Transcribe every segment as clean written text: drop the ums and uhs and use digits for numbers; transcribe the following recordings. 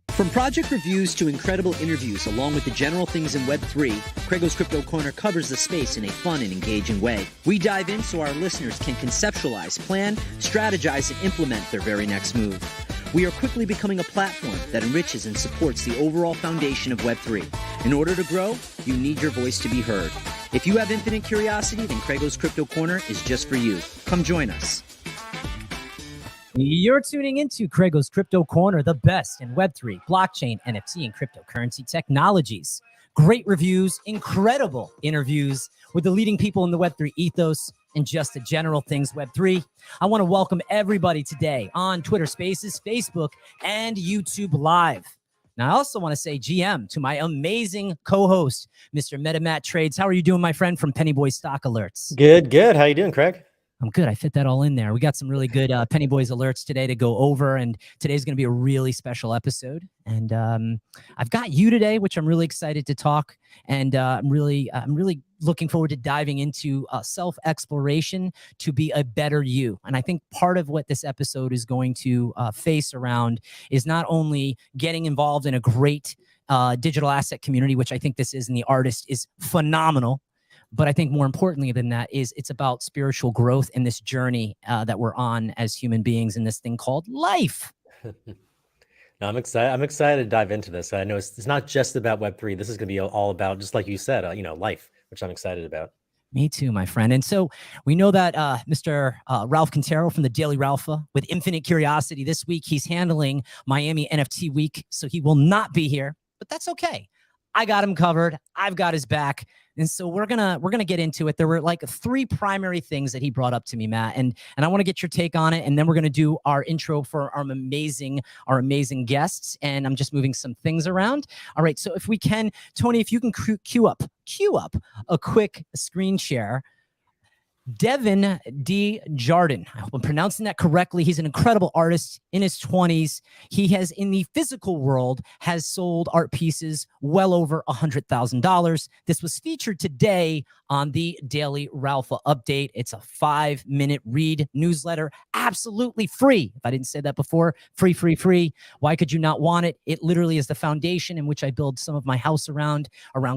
From project reviews to incredible interviews, along with the general things in Web3, CraigO's Crypto Corner covers the space in a fun and engaging way. We dive in so our listeners can conceptualize, plan, strategize, and implement their very next move. We are quickly becoming a platform that enriches and supports the overall foundation of Web3. In order to grow, you need your voice to be heard. If you have infinite curiosity, then CraigO's Crypto Corner is just for you. Come join us. You're tuning into CraigO's Crypto Corner, the best in Web3, blockchain, NFT, and cryptocurrency technologies. Great reviews, incredible interviews with the leading people in the Web3 ethos and just the general things Web3. I want to welcome everybody today on Twitter Spaces, Facebook, and YouTube Live. Now, I also want to say GM to my amazing co-host, Mr. MetaMat Trades. How are you doing, my friend, from Pennybois Stock Alerts? Good. How you doing, Craig? I'm good. I fit that all in there. We got some really good Pennybois alerts today to go over, and today's going to be a really special episode. And I've got you today, which I'm really excited to talk. And I'm really looking forward to diving into self-exploration to be a better you. And I think part of what this episode is going to face around is not only getting involved in a great digital asset community, which I think this is, and the artist is phenomenal. But I think more importantly than that is it's about spiritual growth in this journey that we're on as human beings in this thing called life. No, I'm excited. I'm excited to dive into this. I know it's not just about Web3. This is going to be all about, just like you said, life, which I'm excited about. Me too, my friend. And so we know that Mr. Ralph Quintero from the Daily Ralpha with infinite curiosity this week, he's handling Miami NFT week. So he will not be here, but that's okay. I got him covered. I've got his back. And so we're gonna get into it. There were like three primary things that he brought up to me, Matt, and I want to get your take on it. And then we're gonna do our intro for our amazing guests. And I'm just moving some things around. All right. So if we can, Tony, if you can queue up a quick screen share. Devin D. Jardin. I hope I'm pronouncing that correctly. He's an incredible artist in his 20s. He has, in the physical world, has sold art pieces well over $100,000. This was featured today on the Daily Ralpha update. It's a 5-minute read newsletter, absolutely free. If I didn't say that before, free. Why could you not want it? It literally is the foundation in which I build some of my house around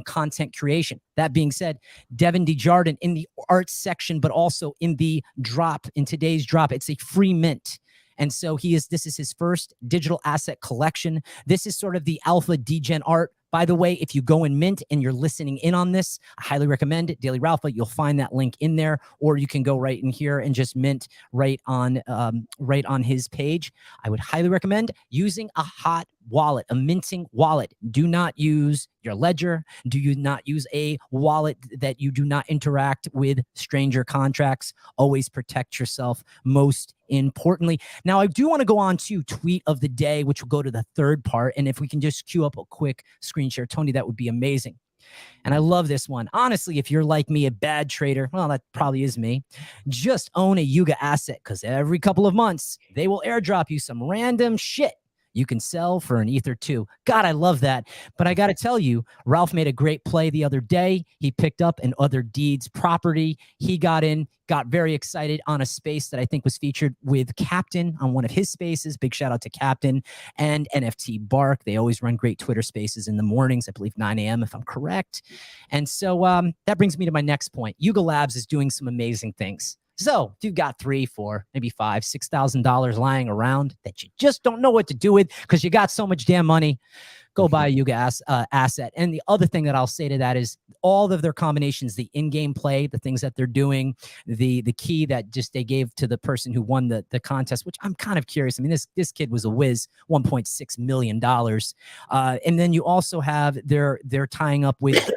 content creation. That being said, Devin D. Jardin in the arts section, but also in today's drop, it's a free mint. And so this is his first digital asset collection. This is sort of the alpha degen art. By the way, if you go and mint and you're listening in on this, I highly recommend it. Daily Ralpha, you'll find that link in there, or you can go right in here and just mint right on his page. I would highly recommend using a hot wallet, a minting wallet. Do not use your ledger. Do you not use a wallet that you do not interact with stranger contracts. Always protect yourself, most importantly. Now, I do want to go on to tweet of the day, which will go to the third part. And if we can just queue up a quick screen share, Tony, that would be amazing. And I love this one. Honestly, if you're like me, a bad trader, well, that probably is me, just own a Yuga asset, because every couple of months, they will airdrop you some random shit you can sell for an Ether 2. God, I love that. But I got to tell you, Ralph made a great play the other day. He picked up an Other Deeds property. He got very excited on a space that I think was featured with Captain on one of his spaces. Big shout out to Captain and NFT Bark. They always run great Twitter spaces in the mornings, I believe 9 a.m. if I'm correct. And so that brings me to my next point. Yuga Labs is doing some amazing things. So if you've got $3,000, $4,000, maybe $5,000, $6,000 lying around that you just don't know what to do with because you got so much damn money, go buy a Yuga asset. And the other thing that I'll say to that is all of their combinations, the in-game play, the things that they're doing, the key that just they gave to the person who won the contest, which I'm kind of curious. I mean, this kid was a whiz, $1.6 million. And then you also have they're tying up with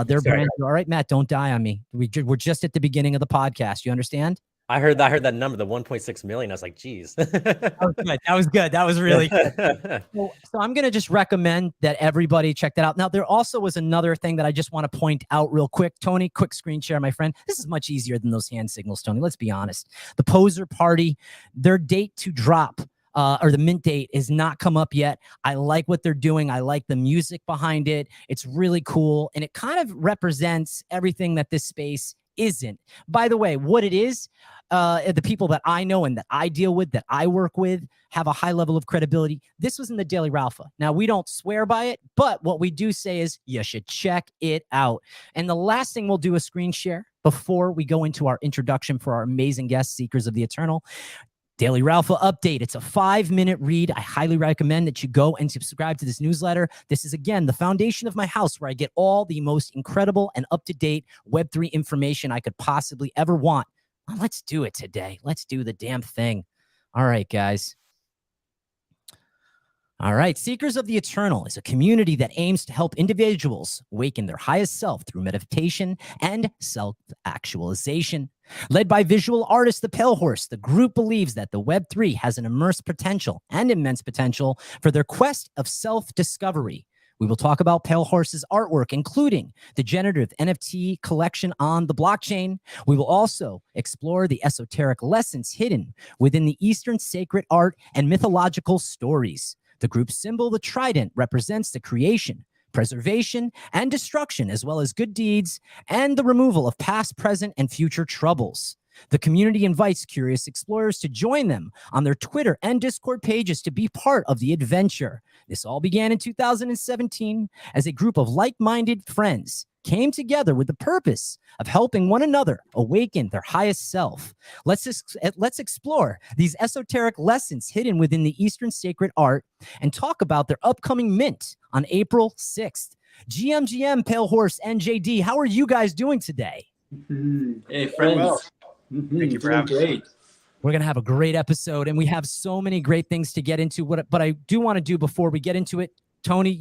their brand. All right, Matt, don't die on me. We're just at the beginning of the podcast. You understand? I heard that number, the 1.6 million. I was like, geez. That was good. That was really good. So I'm going to just recommend that everybody check that out. Now, there also was another thing that I just want to point out real quick. Tony, quick screen share, my friend. This is much easier than those hand signals, Tony. Let's be honest. The Poser Party, their date to drop or the mint date is not come up yet. I like what they're doing. I like the music behind it. It's really cool. And it kind of represents everything that this space isn't. By the way, what it is, the people that I know and that I deal with, that I work with, have a high level of credibility. This was in the Daily Ralpha. Now, we don't swear by it, but what we do say is you should check it out. And the last thing we'll do a screen share before we go into our introduction for our amazing guests, Seekers of the Eternal. Daily Ralpha update. It's a 5-minute read. I highly recommend that you go and subscribe to this newsletter. This is, again, the foundation of my house where I get all the most incredible and up-to-date Web3 information I could possibly ever want. Well, let's do it today. Let's do the damn thing. All right, guys. All right. Seekers of the Eternal is a community that aims to help individuals awaken their highest self through meditation and self-actualization. Led by visual artist The Palehorse, the group believes that the Web3 has an immense potential for their quest of self-discovery. We will talk about Palehorse's artwork, including the generative NFT collection on the blockchain. We will also explore the esoteric lessons hidden within the Eastern sacred art and mythological stories. The group's symbol, the trident, represents the creation, preservation, and destruction, as well as good deeds and the removal of past, present, and future troubles. The community invites curious explorers to join them on their Twitter and Discord pages to be part of the adventure. This all began in 2017 as a group of like-minded friends came together with the purpose of helping one another awaken their highest self. Let's explore these esoteric lessons hidden within the Eastern sacred art and talk about their upcoming mint on April 6th. GM, Palehorse, and JD, how are you guys doing today? Hey, friends. Well. Thank you for having great. We're going to have a great episode, and we have so many great things to get into. But I do want to do before we get into it, Tony,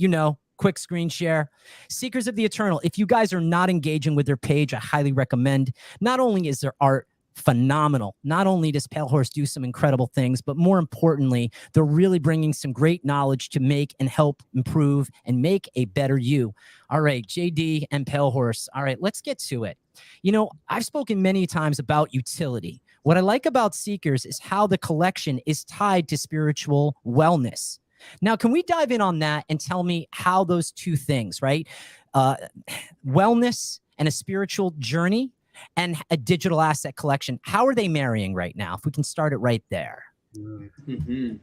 quick screen share. Seekers of the Eternal, if you guys are not engaging with their page, I highly recommend. Not only is their art phenomenal, not only does Palehorse do some incredible things, but more importantly, they're really bringing some great knowledge to make and help improve and make a better you. All right, JD and Palehorse. All right, let's get to it. I've spoken many times about utility. What I like about Seekers is how the collection is tied to spiritual wellness. Now, can we dive in on that and tell me how those two things, right? Wellness and a spiritual journey and a digital asset collection, how are they marrying right now? If we can start it right there. Mm-hmm.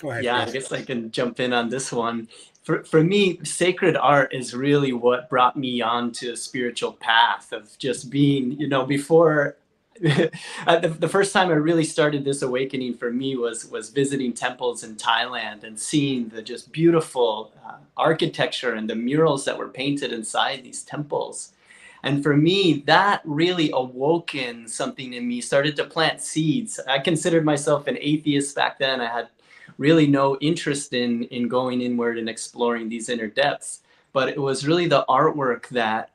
Go ahead. Yeah, please. I guess I can jump in on this one. For me, sacred art is really what brought me onto a spiritual path of just being, before the first time I really started this awakening for me was visiting temples in Thailand and seeing the just beautiful architecture and the murals that were painted inside these temples. And for me, that really awoken something in me, started to plant seeds. I considered myself an atheist back then. I had really no interest in going inward and exploring these inner depths. But it was really the artwork that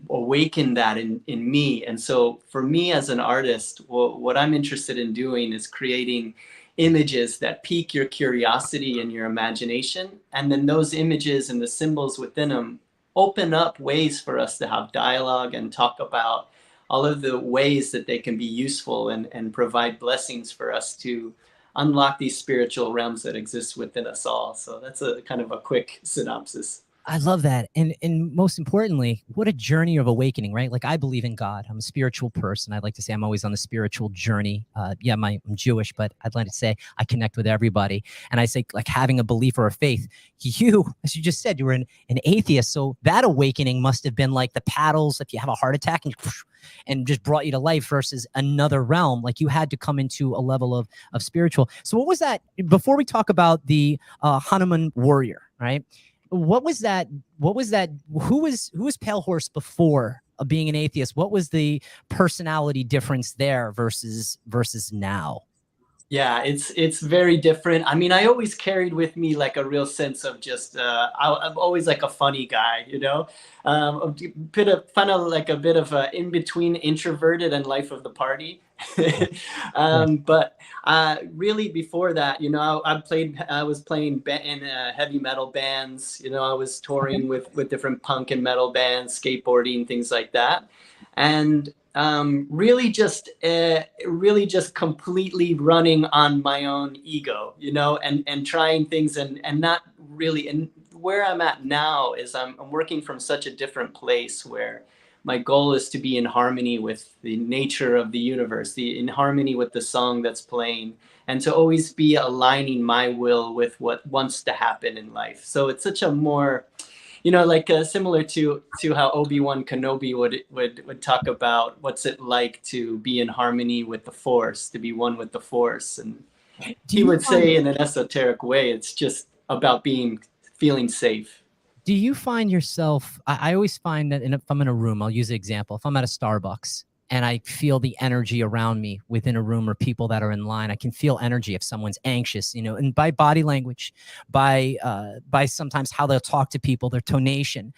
awakened that in me. And so for me as an artist, what I'm interested in doing is creating images that pique your curiosity and your imagination. And then those images and the symbols within them open up ways for us to have dialogue and talk about all of the ways that they can be useful and provide blessings for us to unlock these spiritual realms that exist within us all. So that's a kind of a quick synopsis. I love that. And most importantly, what a journey of awakening, right? Like, I believe in God. I'm a spiritual person. I'd like to say I'm always on the spiritual journey. I'm Jewish, but I'd like to say I connect with everybody. And I say, like, having a belief or a faith, you, as you just said, you were an atheist. So that awakening must have been like the paddles if you have a heart attack and just brought you to life versus another realm. Like, you had to come into a level of spiritual. So what was that? Before we talk about the Hanuman warrior, right? What was that? Who was Palehorse before being an atheist? What was the personality difference there versus now? Yeah, it's very different. I mean, I always carried with me like a real sense of just, I'm always like a funny guy, kind of like a bit of a in-between introverted and life of the party. But really before that, I was playing in heavy metal bands, I was touring with different punk and metal bands, skateboarding, things like that. And really just completely running on my own ego, and trying things and not really. And where I'm at now is I'm working from such a different place where my goal is to be in harmony with the nature of the universe, in harmony with the song that's playing, and to always be aligning my will with what wants to happen in life. So it's such a more, like similar to how Obi-Wan Kenobi would talk about what's it like to be in harmony with the Force, to be one with the Force. And he would say in an esoteric way, it's just about feeling safe. Do you find yourself, I always find that if I'm in a room, I'll use an example. If I'm at a Starbucks and I feel the energy around me within a room or people that are in line, I can feel energy if someone's anxious, and by body language, by sometimes how they'll talk to people, their tonation.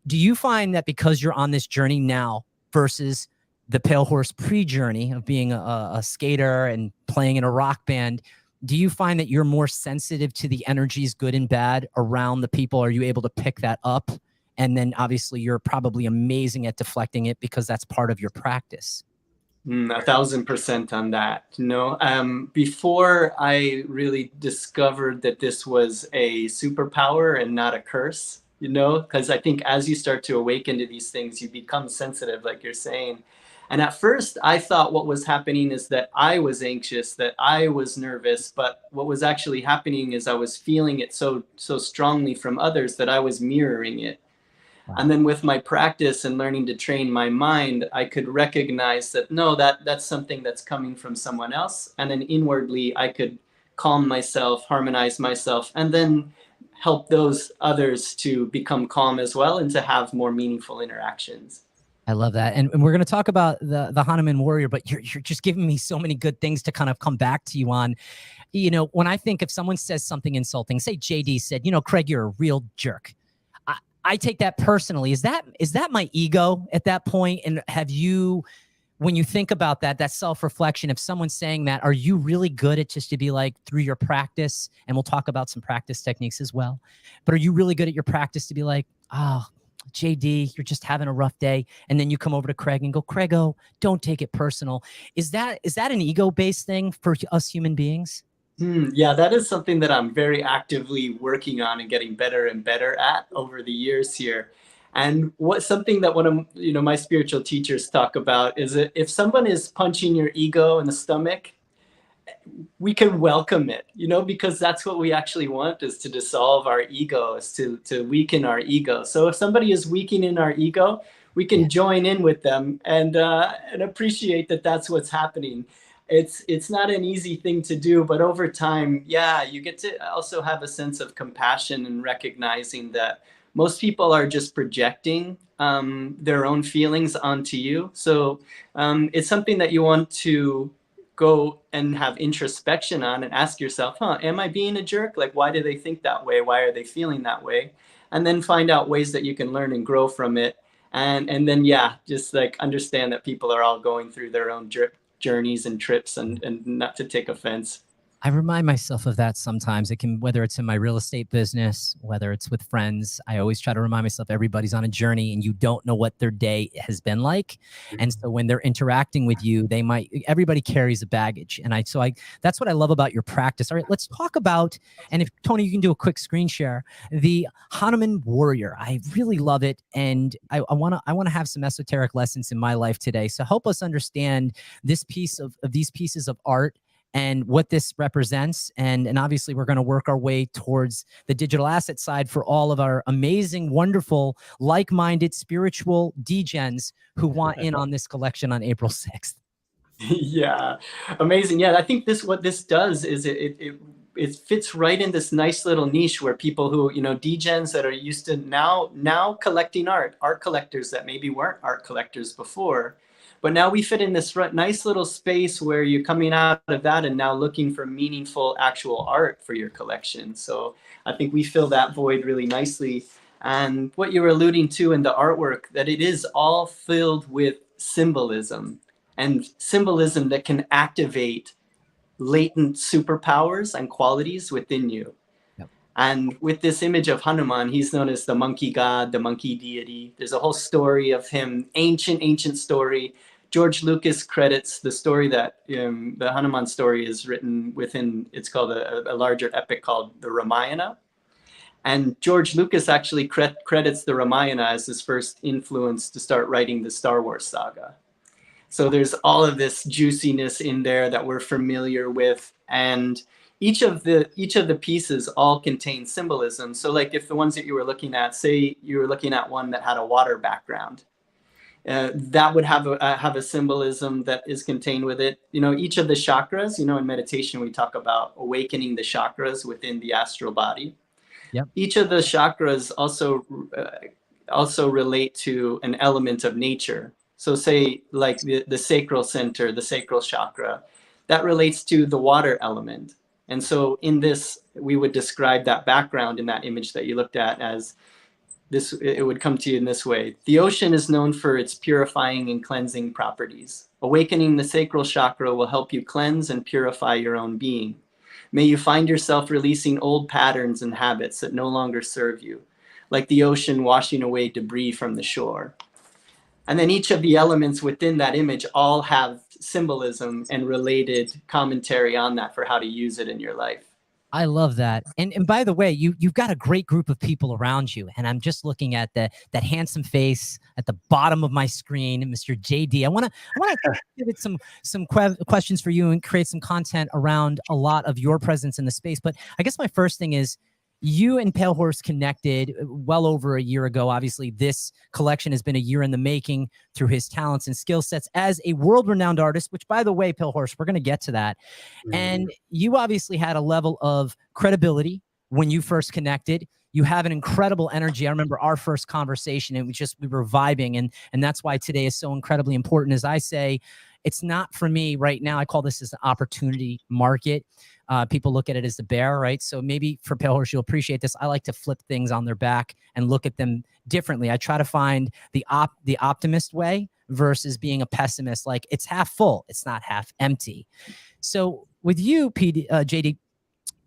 Do you find that because you're on this journey now versus the Palehorse pre-journey of being a skater and playing in a rock band, do you find that you're more sensitive to the energies, good and bad, around the people? Are you able to pick that up? And then obviously you're probably amazing at deflecting it because that's part of your practice. 1,000% on that. Before I really discovered that this was a superpower and not a curse, because I think as you start to awaken to these things, you become sensitive, like you're saying. And at first I thought what was happening is that I was anxious, that I was nervous, but what was actually happening is I was feeling it so strongly from others that I was mirroring it. Wow. And then with my practice and learning to train my mind, I could recognize that, no, that's something that's coming from someone else. And then inwardly, I could calm myself, harmonize myself, and then help those others to become calm as well and to have more meaningful interactions. I love that. And we're going to talk about the Hanuman warrior, but you're just giving me so many good things to kind of come back to you on. When I think if someone says something insulting, say JD said, Craig, you're a real jerk. I take that personally. Is that my ego at that point? And have you, when you think about that self-reflection, if someone's saying that, are you really good at just to be like through your practice? And we'll talk about some practice techniques as well. But are you really good at your practice to be like, oh, JD, you're just having a rough day. And then you come over to Craig and go, CraigO, don't take it personal. Is that an ego-based thing for us human beings? Yeah, that is something that I'm very actively working on and getting better and better at over the years here. And something that one of my spiritual teachers talk about is that if someone is punching your ego in the stomach, we can welcome it, because that's what we actually want, is to dissolve our ego, is to weaken our ego. So if somebody is weakening our ego, we can join in with them and appreciate that that's what's happening. It's not an easy thing to do, but over time, you get to also have a sense of compassion and recognizing that most people are just projecting their own feelings onto you. So it's something that you want to go and have introspection on and ask yourself, am I being a jerk? Like, why do they think that way? Why are they feeling that way? And then find out ways that you can learn and grow from it. And then, just like understand that people are all going through their own journeys and trips and not to take offense. I remind myself of that sometimes. It can, whether it's in my real estate business, whether it's with friends, I always try to remind myself everybody's on a journey and you don't know what their day has been like. And so when they're interacting with you, everybody carries a baggage. And that's what I love about your practice. All right, let's talk about, and if Tony, you can do a quick screen share, the Hanuman warrior. I really love it. And I want to have some esoteric lessons in my life today. So help us understand this piece of these pieces of art and what this represents. And obviously we're going to work our way towards the digital asset side for all of our amazing, wonderful, like-minded spiritual degens who want in on this collection on April 6th. Yeah, amazing. Yeah, I think what this does is it fits right in this nice little niche where people who, degens that are used to now collecting art collectors that maybe weren't art collectors before. But now we fit in this nice little space where you're coming out of that and now looking for meaningful actual art for your collection. So I think we fill that void really nicely. And what you were alluding to in the artwork, that it is all filled with symbolism, and symbolism that can activate latent superpowers and qualities within you. Yep. And with this image of Hanuman, he's known as the monkey god, the monkey deity. There's a whole story of him, ancient story. George Lucas credits the story that the Hanuman story is written within, it's called a larger epic called the Ramayana. And George Lucas actually credits the Ramayana as his first influence to start writing the Star Wars saga. So there's all of this juiciness in there that we're familiar with, and each of the pieces all contain symbolism. So like if the ones that you were looking at, say you were looking at one that had a water background, that would have a symbolism that is contained with it. You know, each of the chakras, you know, in meditation we talk about awakening the chakras within the astral body. Yep. Each of the chakras also relate to an element of nature. So say like the sacral center, the sacral chakra, that relates to the water element. And so in this, we would describe that background in that image that you looked at as this. It would come to you in this way. The ocean is known for its purifying and cleansing properties. Awakening the sacral chakra will help you cleanse and purify your own being. May you find yourself releasing old patterns and habits that no longer serve you, like the ocean washing away debris from the shore. And then each of the elements within that image all have symbolism and related commentary on that for how to use it in your life. I love that. And by the way, you've got a great group of people around you. And I'm just looking at that handsome face at the bottom of my screen, Mr. JD. I want to give it some questions for you and create some content around a lot of your presence in the space. But I guess my first thing is, you and Palehorse connected well over a year ago. Obviously, this collection has been a year in the making through his talents and skill sets as a world-renowned artist, which, by the way, Palehorse, we're going to get to that. Mm-hmm. And you obviously had a level of credibility when you first connected. You have an incredible energy. I remember our first conversation, and we were vibing, and that's why today is so incredibly important. As I say, it's not for me right now. I call this as an opportunity market. People look at it as the bear, right? So maybe for Palehorse, you'll appreciate this. I like to flip things on their back and look at them differently. I try to find the optimist way versus being a pessimist. Like, it's half full, it's not half empty. So with you, JD,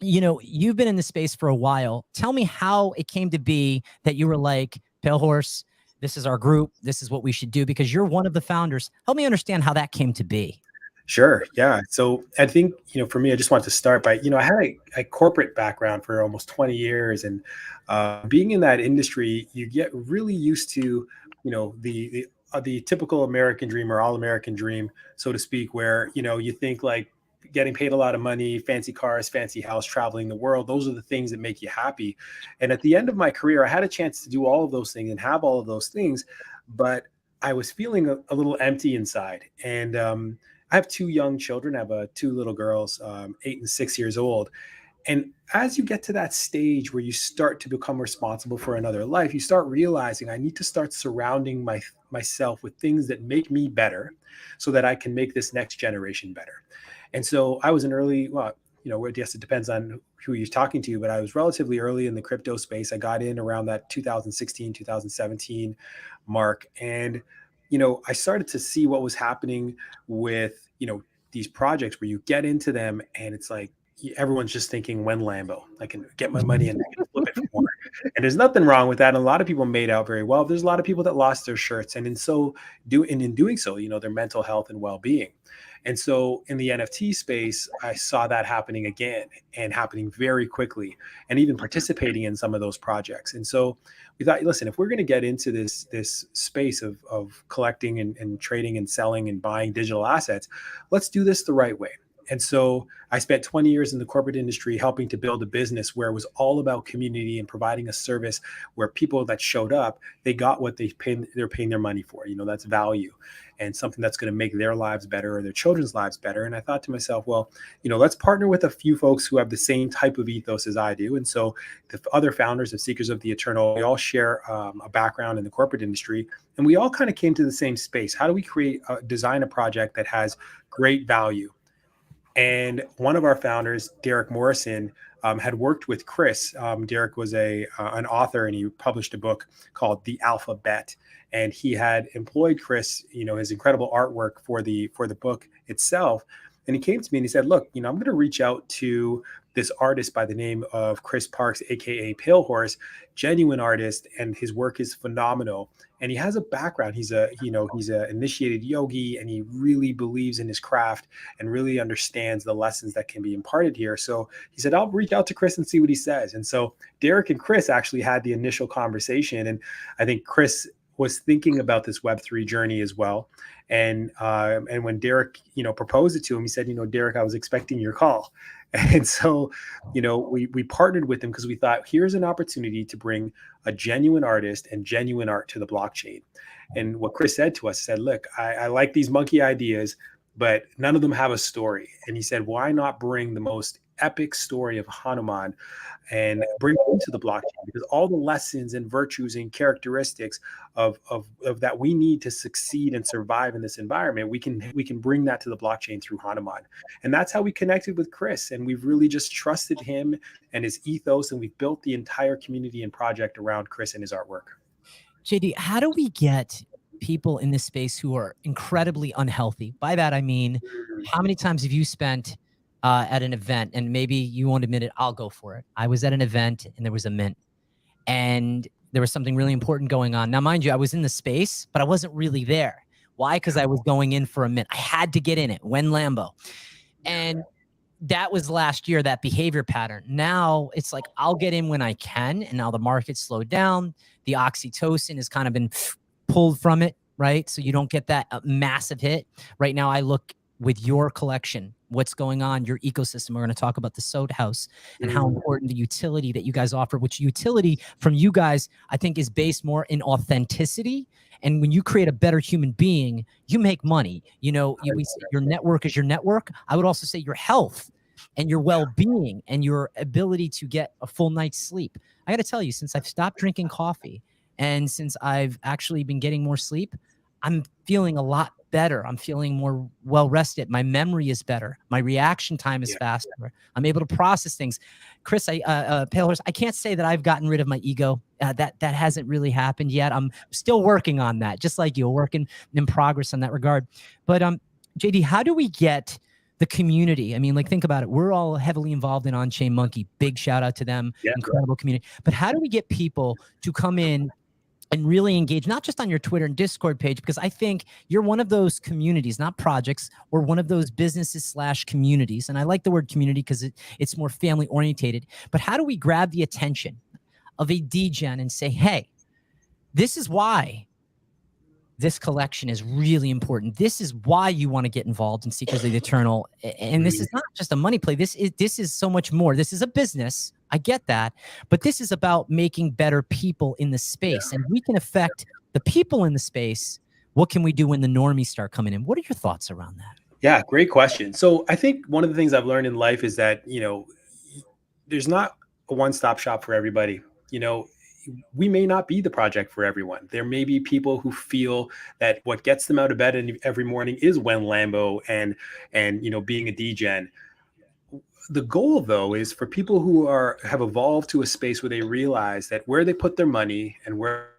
you know, you've been in the space for a while. Tell me how it came to be that you were like, Palehorse, this is our group, this is what we should do, because you're one of the founders. Help me understand how that came to be. Sure. Yeah. So I think, you know, for me, I just want to start by, you know, I had a corporate background for almost 20 years. And being in that industry, you get really used to, you know, the typical American dream or all American dream, so to speak, where, you know, you think like getting paid a lot of money, fancy cars, fancy house, traveling the world. Those are the things that make you happy. And at the end of my career, I had a chance to do all of those things and have all of those things, but I was feeling a little empty inside. And I have two young children. I have two little girls, 8 and 6 years old. And as you get to that stage where you start to become responsible for another life, you start realizing I need to start surrounding myself with things that make me better so that I can make this next generation better. And so I was an early, well, you know, I guess it depends on who you're talking to, but I was relatively early in the crypto space. I got in around that 2016, 2017 mark. And you know, I started to see what was happening with, you know, these projects where you get into them and it's like, everyone's just thinking, when Lambo, I can get my money and I can flip it for more. And there's nothing wrong with that. And a lot of people made out very well. There's a lot of people that lost their shirts. And in doing so, you know, their mental health and well-being. And so in the NFT space, I saw that happening again and happening very quickly, and even participating in some of those projects. And so we thought, listen, if we're going to get into this space of collecting and trading and selling and buying digital assets, let's do this the right way. And so I spent 20 years in the corporate industry helping to build a business where it was all about community and providing a service where people that showed up, they got what they're paying their money for. You know, that's value and something that's going to make their lives better or their children's lives better. And I thought to myself, well, you know, let's partner with a few folks who have the same type of ethos as I do. And so the other founders of Seekers of the Eternal, we all share a background in the corporate industry, and we all kind of came to the same space. How do we design a project that has great value? And one of our founders, Derek Morrison, had worked with Chris. Derek was an author, and he published a book called The Alphabet. And he had employed Chris, you know, his incredible artwork for the book itself. And he came to me and he said, look, you know, I'm going to reach out to this artist by the name of Chris Parks, aka Palehorse, genuine artist, and his work is phenomenal. And he has a background. He's a initiated yogi, and he really believes in his craft and really understands the lessons that can be imparted here. So he said, I'll reach out to Chris and see what he says. And so Derek and Chris actually had the initial conversation, and I think Chris was thinking about this Web3 journey as well. And when Derek, proposed it to him, he said, Derek, I was expecting your call. And so, we partnered with him because we thought, here's an opportunity to bring a genuine artist and genuine art to the blockchain. And what Chris said to us, said, look, I like these monkey ideas, but none of them have a story. And he said, why not bring the most epic story of Hanuman and bring it into the blockchain? Because all the lessons and virtues and characteristics of that we need to succeed and survive in this environment, we can bring that to the blockchain through Hanuman. And that's how we connected with Chris. And we've really just trusted him and his ethos, and we've built the entire community and project around Chris and his artwork. JD, how do we get people in this space who are incredibly unhealthy? By that, I mean, how many times have you spent at an event, and maybe you won't admit it, I'll go for it. I was at an event and there was a mint, and there was something really important going on. Now, mind you, I was in the space, but I wasn't really there. Why? Because I was going in for a mint. I had to get in it, when Lambo. And that was last year, that behavior pattern. Now it's like, I'll get in when I can. And now the market slowed down. The oxytocin has kind of been pulled from it, right? So you don't get that massive hit. Right now, I look with your collection, what's going on, your ecosystem. We're going to talk about the Soda House and how important the utility that you guys offer, which utility from you guys, I think, is based more in authenticity. And when you create a better human being, you make money. We say your network is your network. I would also say your health and your well-being and your ability to get a full night's sleep. I got to tell you, since I've stopped drinking coffee and since I've actually been getting more sleep, I'm feeling a lot better. I'm feeling more well-rested. My memory is better. My reaction time is faster. I'm able to process things. Chris, Palehorse, I can't say that I've gotten rid of my ego. That hasn't really happened yet. I'm still working on that, just like you, working in progress in that regard. But JD, how do we get the community? I mean, think about it. We're all heavily involved in On-Chain Monkey. Big shout out to them. Incredible community. But how do we get people to come in and really engage, not just on your Twitter and Discord page, because I think you're one of those communities, not projects, or one of those businesses / communities. And I like the word community because it's more family orientated. But how do we grab the attention of a degen and say, hey, this is why this collection is really important. This is why you want to get involved in Seekers of the Eternal. And this is not just a money play. This is so much more. This is a business. I get that. But this is about making better people in the space. And we can affect the people in the space. What can we do when the normies start coming in? What are your thoughts around that? Yeah, great question. So I think one of the things I've learned in life is that, there's not a one-stop shop for everybody. We may not be the project for everyone. There may be people who feel that what gets them out of bed every morning is when Lambo and being a degen. The goal, though, is for people who have evolved to a space where they realize that where they put their money and where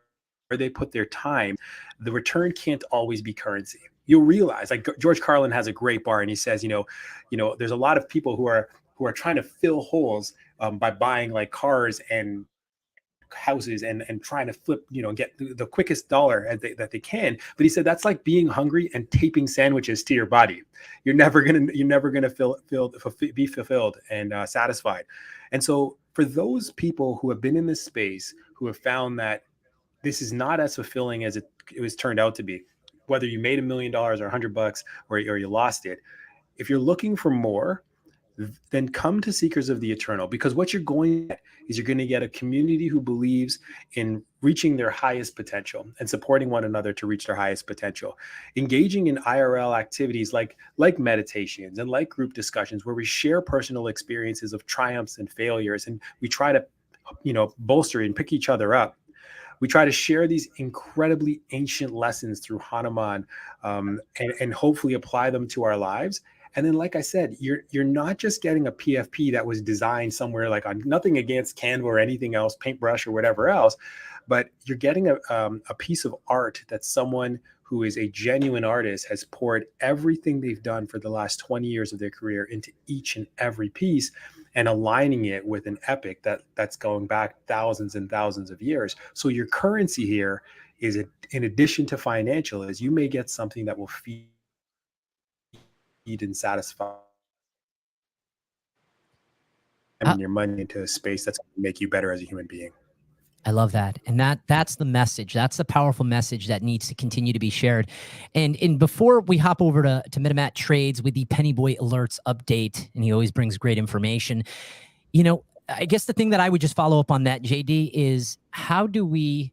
they put their time, the return can't always be currency. You'll realize, like George Carlin has a great bar, and he says, there's a lot of people who are trying to fill holes by buying like cars and houses and trying to flip, get the quickest dollar that they can. But he said that's like being hungry and taping sandwiches to your body. You're never gonna be fulfilled and satisfied. And so for those people who have been in this space, who have found that this is not as fulfilling as it was turned out to be, whether you made $1 million or $100 or you lost it, if you're looking for more, then come to Seekers of the Eternal, because what you're going to get is you're going to get a community who believes in reaching their highest potential and supporting one another to reach their highest potential, engaging in IRL activities like meditations and like group discussions where we share personal experiences of triumphs and failures, and we try to bolster and pick each other up. We try to share these incredibly ancient lessons through Hanuman and hopefully apply them to our lives. And then, like I said, you're not just getting a PFP that was designed somewhere, like on nothing against Canva or anything else, paintbrush or whatever else, but you're getting a piece of art that someone who is a genuine artist has poured everything they've done for the last 20 years of their career into each and every piece. and aligning it with an epic that's going back thousands and thousands of years. So your currency here is, in addition to financial, is you may get something that will feed and satisfy and your money into a space that's going to make you better as a human being. I love that. And that's the message. That's the powerful message that needs to continue to be shared. And before we hop over to MetaMat Trades with the Pennybois Alerts update, and he always brings great information, you know, I guess the thing that I would just follow up on that, JD, is how do we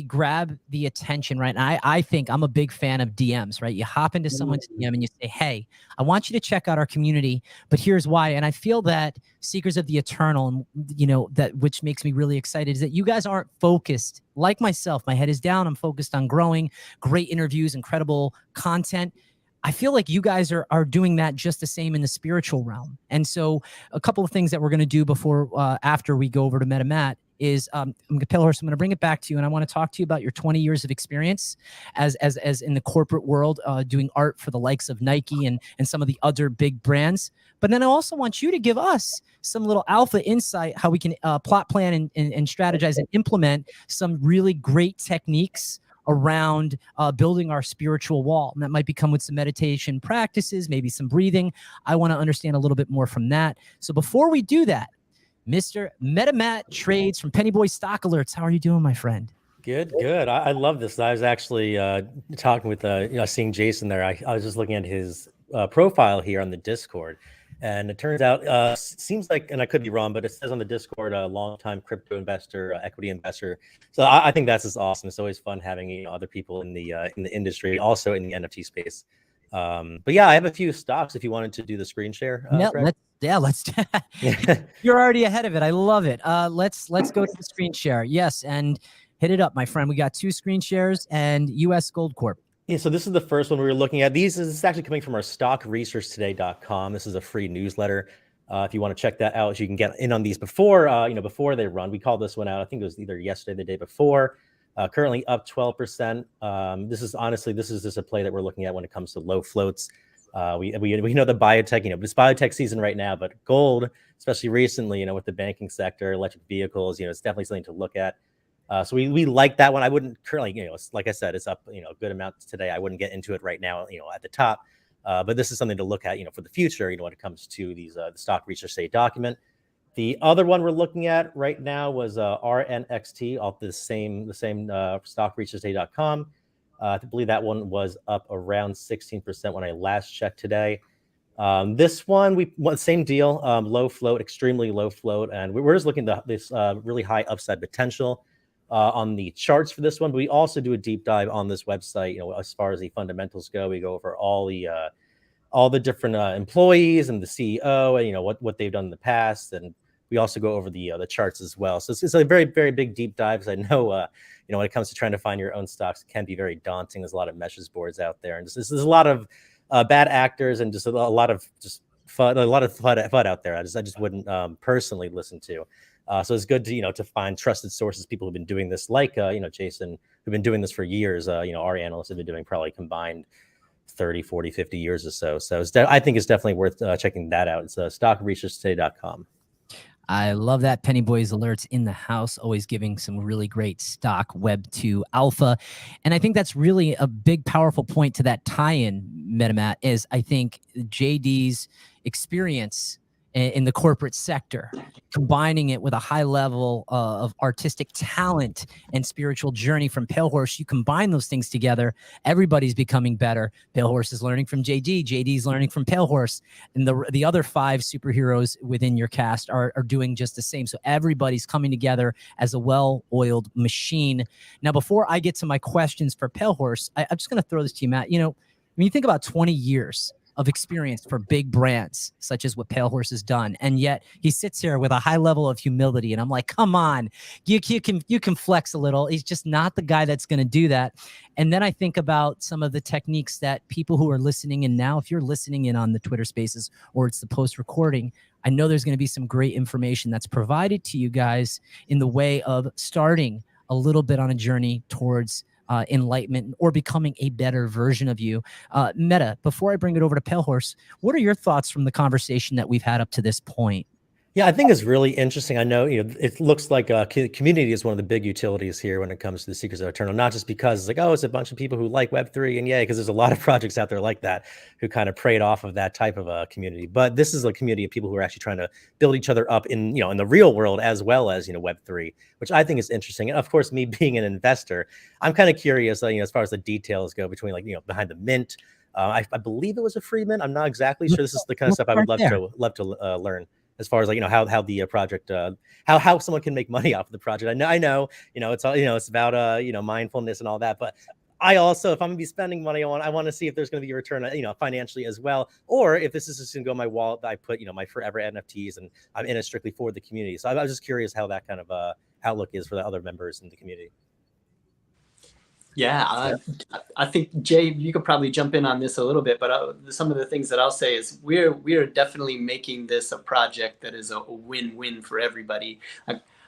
grab the attention, right? And I think I'm a big fan of DMs, right? You hop into someone's DM and you say, hey, I want you to check out our community, but here's why. And I feel that Seekers of the Eternal, you know, that which makes me really excited, is that you guys aren't focused like myself. My head is down. I'm focused on growing, great interviews, incredible content. I feel like you guys are doing that just the same in the spiritual realm. And so a couple of things that we're going to do before, after we go over to MetaMat is, Palehorse, I'm going to bring it back to you, and I want to talk to you about your 20 years of experience as in the corporate world, doing art for the likes of Nike and some of the other big brands. But then I also want you to give us some little alpha insight, how we can plot, plan, and strategize and implement some really great techniques around building our spiritual wall. And that might become with some meditation practices, maybe some breathing. I want to understand a little bit more from that. So before we do that, Mr. MetaMat Trades from Pennybois Stock Alerts, how are you doing, my friend? Good. I love this. I was actually talking with, seeing Jason there. I was just looking at his profile here on the Discord. And it turns out, seems like, and I could be wrong, but it says on the Discord, a longtime crypto investor, equity investor. So I think that's just awesome. It's always fun having other people in the industry, also in the NFT space. But yeah, I have a few stocks if you wanted to do the screen share. Let's. You're already ahead of it. I love it. Let's go to the screen share. Yes, and hit it up, my friend. We got 2 screen shares and US Gold Corp. Yeah, so this is the first one we were looking at. This is actually coming from our stockresearchtoday.com. This is a free newsletter. If you want to check that out, you can get in on these before they run. We called this one out. I think it was either yesterday or the day before. Currently up 12%. This is just a play that we're looking at when it comes to low floats. We know the biotech, it's biotech season right now, but gold, especially recently, with the banking sector, electric vehicles, it's definitely something to look at. So we like that one. I wouldn't currently, like I said, it's up, a good amount today. I wouldn't get into it right now, at the top. But this is something to look at, for the future, when it comes to these the stock research state document. The other one we're looking at right now was RNXT off the same stockresearchtoday.com. I believe that one was up around 16% when I last checked today. This one, same deal, low float, extremely low float, and we're just looking at this really high upside potential on the charts for this one. But we also do a deep dive on this website. As far as the fundamentals go, we go over all the different employees and the CEO, and what they've done in the past, and we also go over the charts as well. So it's a very, very big deep dive, because I know when it comes to trying to find your own stocks, it can be very daunting. There's a lot of message boards out there, and there's a lot of bad actors, and just a lot of FUD out there. I just wouldn't personally listen to. So it's good to find trusted sources, people who've been doing this, like Jason, who've been doing this for years. Our analysts have been doing probably combined 30, 40, 50 years or so. So I think it's definitely worth checking that out. It's stockresearchtoday.com. I love that. Pennybois Alerts in the house, always giving some really great stock Web 2 alpha. And I think that's really a big, powerful point to that tie-in, MetaMat, is I think JD's experience in the corporate sector, combining it with a high level of artistic talent and spiritual journey from Palehorse. You combine those things together, everybody's becoming better. Palehorse is learning from JD, JD's learning from Palehorse, and the other 5 superheroes within your cast are doing just the same. So everybody's coming together as a well-oiled machine. Now, before I get to my questions for Palehorse, I'm just going to throw this to you, Matt. When you think about 20 years of experience for big brands, such as what Palehorse has done, and yet he sits here with a high level of humility, and I'm like, come on, you can flex a little. He's just not the guy that's going to do that. And then I think about some of the techniques that people who are listening in now, if you're listening in on the Twitter Spaces or it's the post recording, I know there's going to be some great information that's provided to you guys in the way of starting a little bit on a journey towards enlightenment or becoming a better version of you. Meta, before I bring it over to Palehorse, what are your thoughts from the conversation that we've had up to this point? Yeah, I think it's really interesting. I know, it looks like community is one of the big utilities here when it comes to the Seekers of Eternal, not just because it's like, oh, it's a bunch of people who like Web3 and yay, because there's a lot of projects out there like that who kind of preyed off of that type of a community. But this is a community of people who are actually trying to build each other up in, in the real world as well as, Web3, which I think is interesting. And of course, me being an investor, I'm kind of curious, as far as the details go between behind the mint. I believe it was a free mint. I'm not exactly sure. This is the kind of stuff I would love to learn, as far as how the project how someone can make money off of the project. I know it's all it's about mindfulness and all that, but I also, if I'm gonna be spending money, I want to see if there's going to be a return financially as well, or if this is just gonna go in my wallet that I put my forever NFTs and I'm in it strictly for the community. So I was just curious how that kind of outlook is for the other members in the community. Yeah, I think Jay, you could probably jump in on this a little bit, but some of the things that I'll say is we are definitely making this a project that is a win-win for everybody.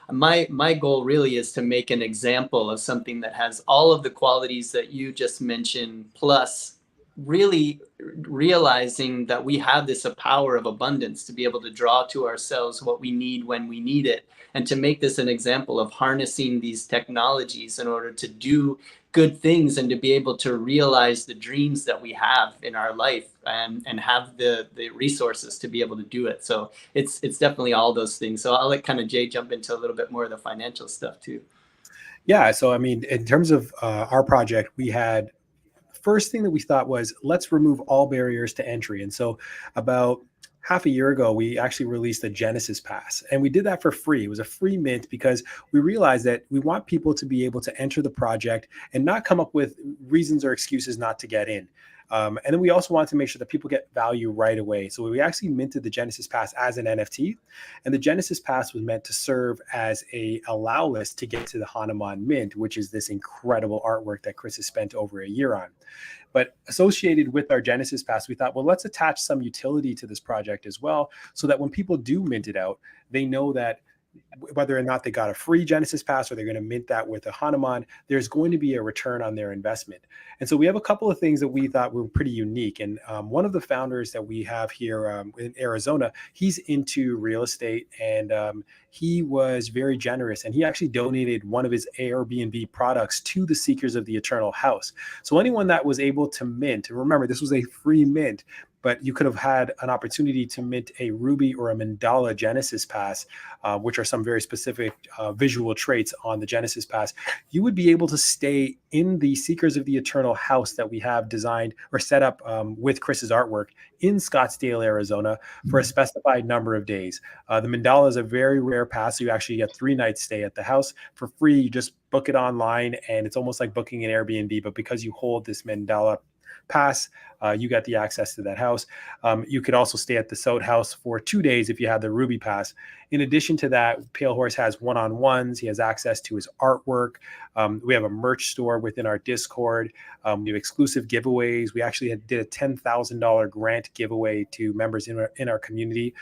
My goal really is to make an example of something that has all of the qualities that you just mentioned, plus really realizing that we have this power of abundance to be able to draw to ourselves what we need when we need it, and to make this an example of harnessing these technologies in order to do good things and to be able to realize the dreams that we have in our life and have the resources to be able to do it. So it's definitely all those things. So I'll let kind of Jay jump into a little bit more of the financial stuff too. Yeah. So, I mean, in terms of our project, we had first thing that we thought was let's remove all barriers to entry. And so about half a year ago, we actually released a Genesis Pass, and we did that for free. It was a free mint because we realized that we want people to be able to enter the project and not come up with reasons or excuses not to get in. And then we also wanted to make sure that people get value right away. So we actually minted the Genesis Pass as an NFT, and the Genesis Pass was meant to serve as a allow list to get to the Hanuman mint, which is this incredible artwork that Chris has spent over a year on. But associated with our Genesis Pass, we thought, well, let's attach some utility to this project as well, so that when people do mint it out, they know that whether or not they got a free Genesis Pass or they're going to mint that with a Hanuman, there's going to be a return on their investment. And so we have a couple of things that we thought were pretty unique. And one of the founders that we have here in Arizona, he's into real estate, and he was very generous, and he actually donated one of his Airbnb products to the Seekers of the Eternal House. So anyone that was able to mint, and remember, this was a free mint, but you could have had an opportunity to mint a Ruby or a Mandala Genesis Pass, which are some very specific visual traits on the Genesis Pass. You would be able to stay in the Seekers of the Eternal House that we have designed or set up with Chris's artwork in Scottsdale, Arizona, for a specified number of days. The Mandala is a very rare pass, so you actually get 3 nights stay at the house for free. You just book it online, and it's almost like booking an Airbnb, but because you hold this Mandala Pass, you got the access to that house. You could also stay at the Sout House for 2 days if you had the Ruby Pass. In addition to that, Palehorse has one-on-ones. He has access to his artwork. We have a merch store within our Discord. We have exclusive giveaways. We actually did a $10,000 grant giveaway to members in our community.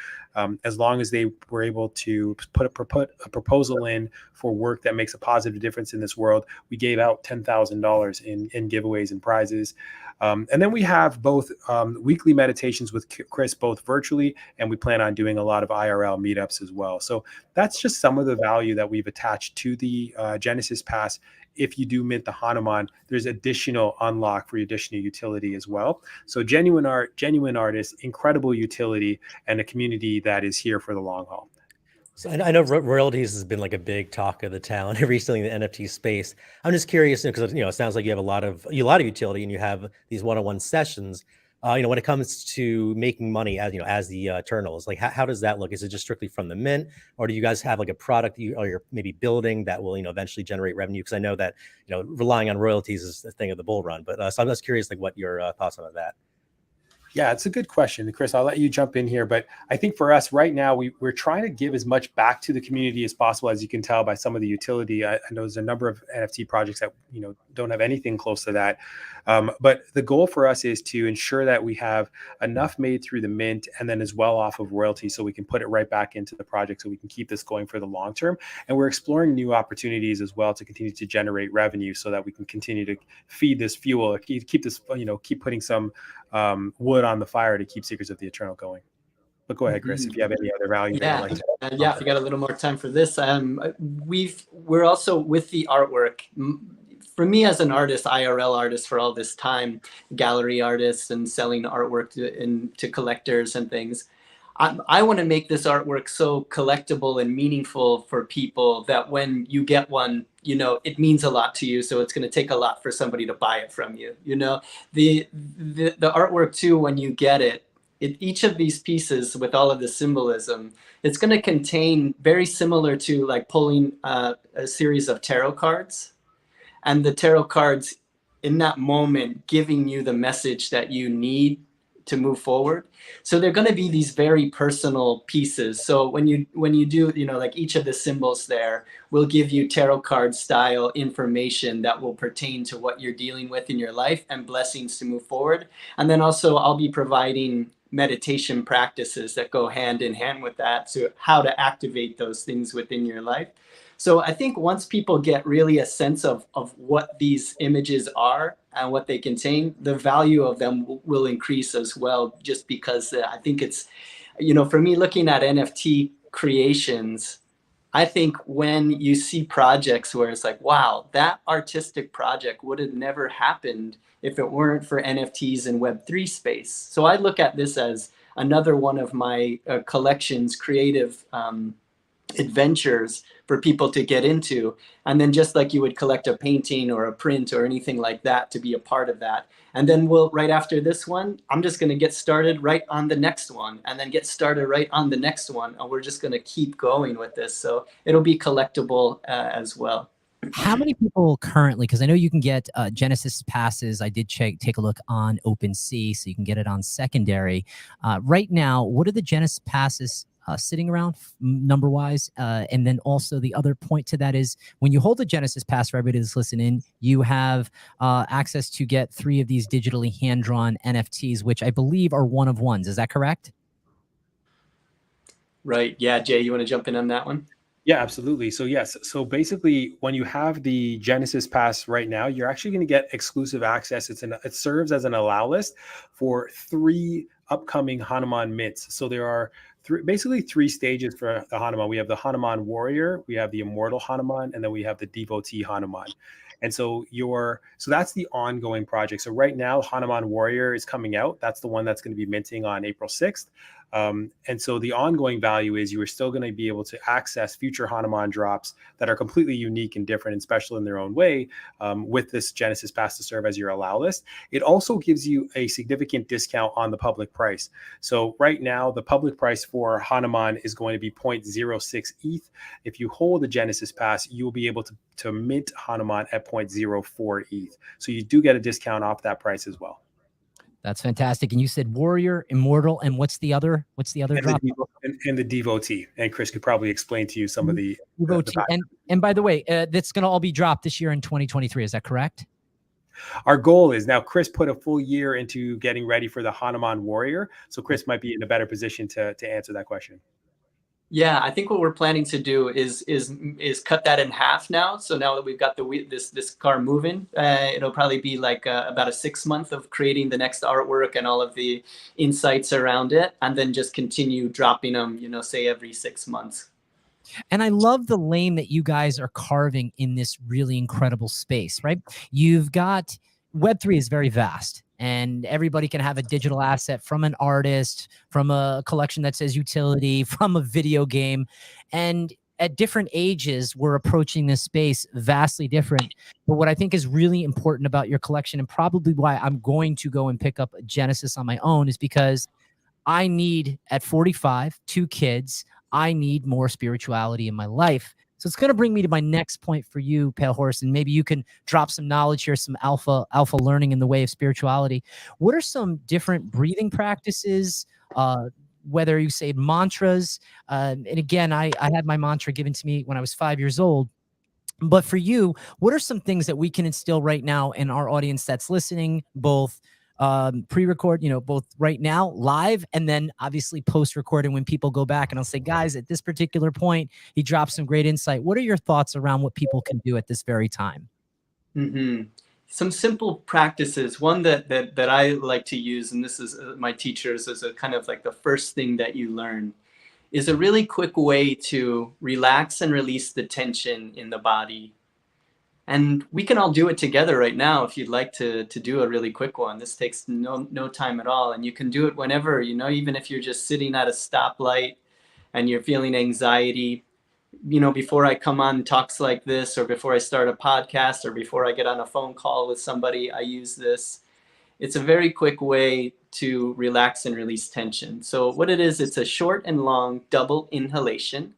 As long as they were able to put a proposal in for work that makes a positive difference in this world, we gave out $10,000 in giveaways and prizes. And then we have both weekly meditations with Chris, both virtually, and we plan on doing a lot of IRL meetups as well. So that's just some of the value that we've attached to the Genesis Pass. If you do mint the Hanuman, there's additional unlock for additional utility as well. So genuine art, genuine artists, incredible utility, and a community that is here for the long haul. So I know royalties has been like a big talk of the town recently in the NFT space. I'm just curious because it sounds like you have a lot of utility, and you have these one-on-one sessions. When it comes to making money as the Eternals, like how does that look? Is it just strictly from the mint, or do you guys have like a product you're maybe building that will eventually generate revenue? Because I know that relying on royalties is the thing of the bull run. But so I'm just curious, like what your thoughts on that. Yeah, it's a good question, Chris. I'll let you jump in here, but I think for us right now, we're trying to give as much back to the community as possible, as you can tell by some of the utility. I know there's a number of NFT projects that don't have anything close to that, but the goal for us is to ensure that we have enough made through the mint, and then as well off of royalty, so we can put it right back into the project, so we can keep this going for the long term. And we're exploring new opportunities as well to continue to generate revenue, so that we can continue to feed this fuel, keep this, keep putting some wood on the fire to keep Seekers of the Eternal going. But go ahead, Chris, if you have any other value that Yeah, you'd like to. yeah. If you got a little more time for this, we're also with the artwork. For me as an artist, IRL artist for all this time, gallery artist and selling artwork to collectors and things. I want to make this artwork so collectible and meaningful for people that when you get one, you know, it means a lot to you. So it's going to take a lot for somebody to buy it from you. You know, the artwork too, when you get it, each of these pieces with all of the symbolism, it's going to contain very similar to like pulling a series of tarot cards, and the tarot cards in that moment giving you the message that you need to move forward. So they're going to be these very personal pieces. So when you do, you know, like each of the symbols there will give you tarot card style information that will pertain to what you're dealing with in your life and blessings to move forward. And then also I'll be providing meditation practices that go hand in hand with that. So how to activate those things within your life. So I think once people get really a sense of what these images are and what they contain, the value of them will increase as well, just because I think it's, you know, for me looking at NFT creations, I think when you see projects where it's like, wow, that artistic project would have never happened if it weren't for NFTs and Web3 space. So I look at this as another one of my collections, creative adventures for people to get into. And then just like you would collect a painting or a print or anything like that to be a part of that. And then right after this one, I'm just going to get started right on the next one and then get started right on the next one. And we're just going to keep going with this. So it'll be collectible as well. How many people currently, because I know you can get Genesis passes. I did take a look on OpenSea, so you can get it on secondary. Right now, what are the Genesis passes sitting around number-wise? And then also the other point to that is when you hold a Genesis pass for everybody that's listening, you have access to get 3 of these digitally hand-drawn NFTs, which I believe are one of ones. Is that correct? Right. Yeah, Jay, you want to jump in on that one? Yeah, absolutely. So yes, so basically when you have the Genesis Pass right now, you're actually going to get exclusive access. It serves as an allow list for 3 upcoming Hanuman mints. So there are basically 3 stages for the Hanuman. We have the Hanuman Warrior, we have the Immortal Hanuman, and then we have the Devotee Hanuman. And so that's the ongoing project. So right now, Hanuman Warrior is coming out. That's the one that's going to be minting on April 6th. And so the ongoing value is you are still going to be able to access future Hanuman drops that are completely unique and different and special in their own way with this Genesis Pass to serve as your allow list. It also gives you a significant discount on the public price. So right now, the public price for Hanuman is going to be 0.06 ETH. If you hold the Genesis Pass, you will be able to mint Hanuman at 0.04 ETH. So you do get a discount off that price as well. That's fantastic. And you said Warrior, Immortal, and what's the other drop? And the Devotee. And Chris could probably explain to you some of the Devotee. And by the way, that's going to all be dropped this year in 2023. Is that correct? Our goal is now Chris put a full year into getting ready for the Hanuman Warrior. So Chris might be in a better position to answer that question. Yeah, I think what we're planning to do is cut that in half now. So now that we've got this car moving, it'll probably be like about a 6 month of creating the next artwork and all of the insights around it, and then just continue dropping them, you know, say every 6 months. And I love the lane that you guys are carving in this really incredible space, right? You've got Web3 is very vast. And everybody can have a digital asset from an artist, from a collection that says utility, from a video game. And at different ages, we're approaching this space vastly different. But what I think is really important about your collection, and probably why I'm going to go and pick up a Genesis on my own, is because I need, at 45, 2 kids, I need more spirituality in my life. So it's going to bring me to my next point for you, Palehorse, and maybe you can drop some knowledge here, some alpha learning in the way of spirituality. What are some different breathing practices, whether you say mantras? And again, I had my mantra given to me when I was 5 years old. But for you, what are some things that we can instill right now in our audience that's listening, both pre-record, you know, both right now live and then obviously post-recording when people go back, and I'll say, guys, at this particular point, he dropped some great insight. What are your thoughts around what people can do at this very time? some simple practices. One that I like to use, and this is my teachers, as a kind of like the first thing that you learn, is a really quick way to relax and release the tension in the body. And we can all do it together right now if you'd like to do a really quick one. This takes no time at all. And you can do it whenever, you know, even if you're just sitting at a stoplight and you're feeling anxiety, you know, before I come on talks like this, or before I start a podcast, or before I get on a phone call with somebody, I use this. It's a very quick way to relax and release tension. So what it is, it's a short and long double inhalation.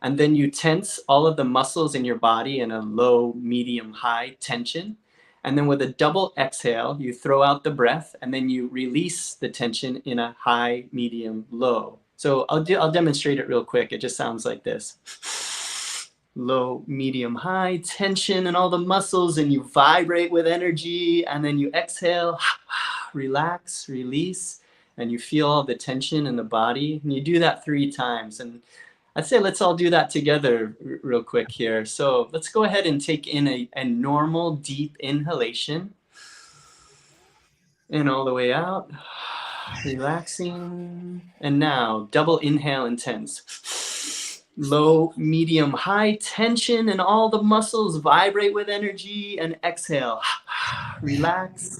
And then you tense all of the muscles in your body in a low, medium, high tension. And then with a double exhale, you throw out the breath, and then you release the tension in a high, medium, low. So I'll demonstrate it real quick. It just sounds like this. Low, medium, high tension in all the muscles, and you vibrate with energy. And then you exhale, relax, release, and you feel all the tension in the body. And you do that 3 times. And I'd say let's all do that together real quick here. So let's go ahead and take in a normal deep inhalation. And all the way out, relaxing. And now double inhale, intense. Low, medium, high tension, and all the muscles vibrate with energy. And exhale, relax,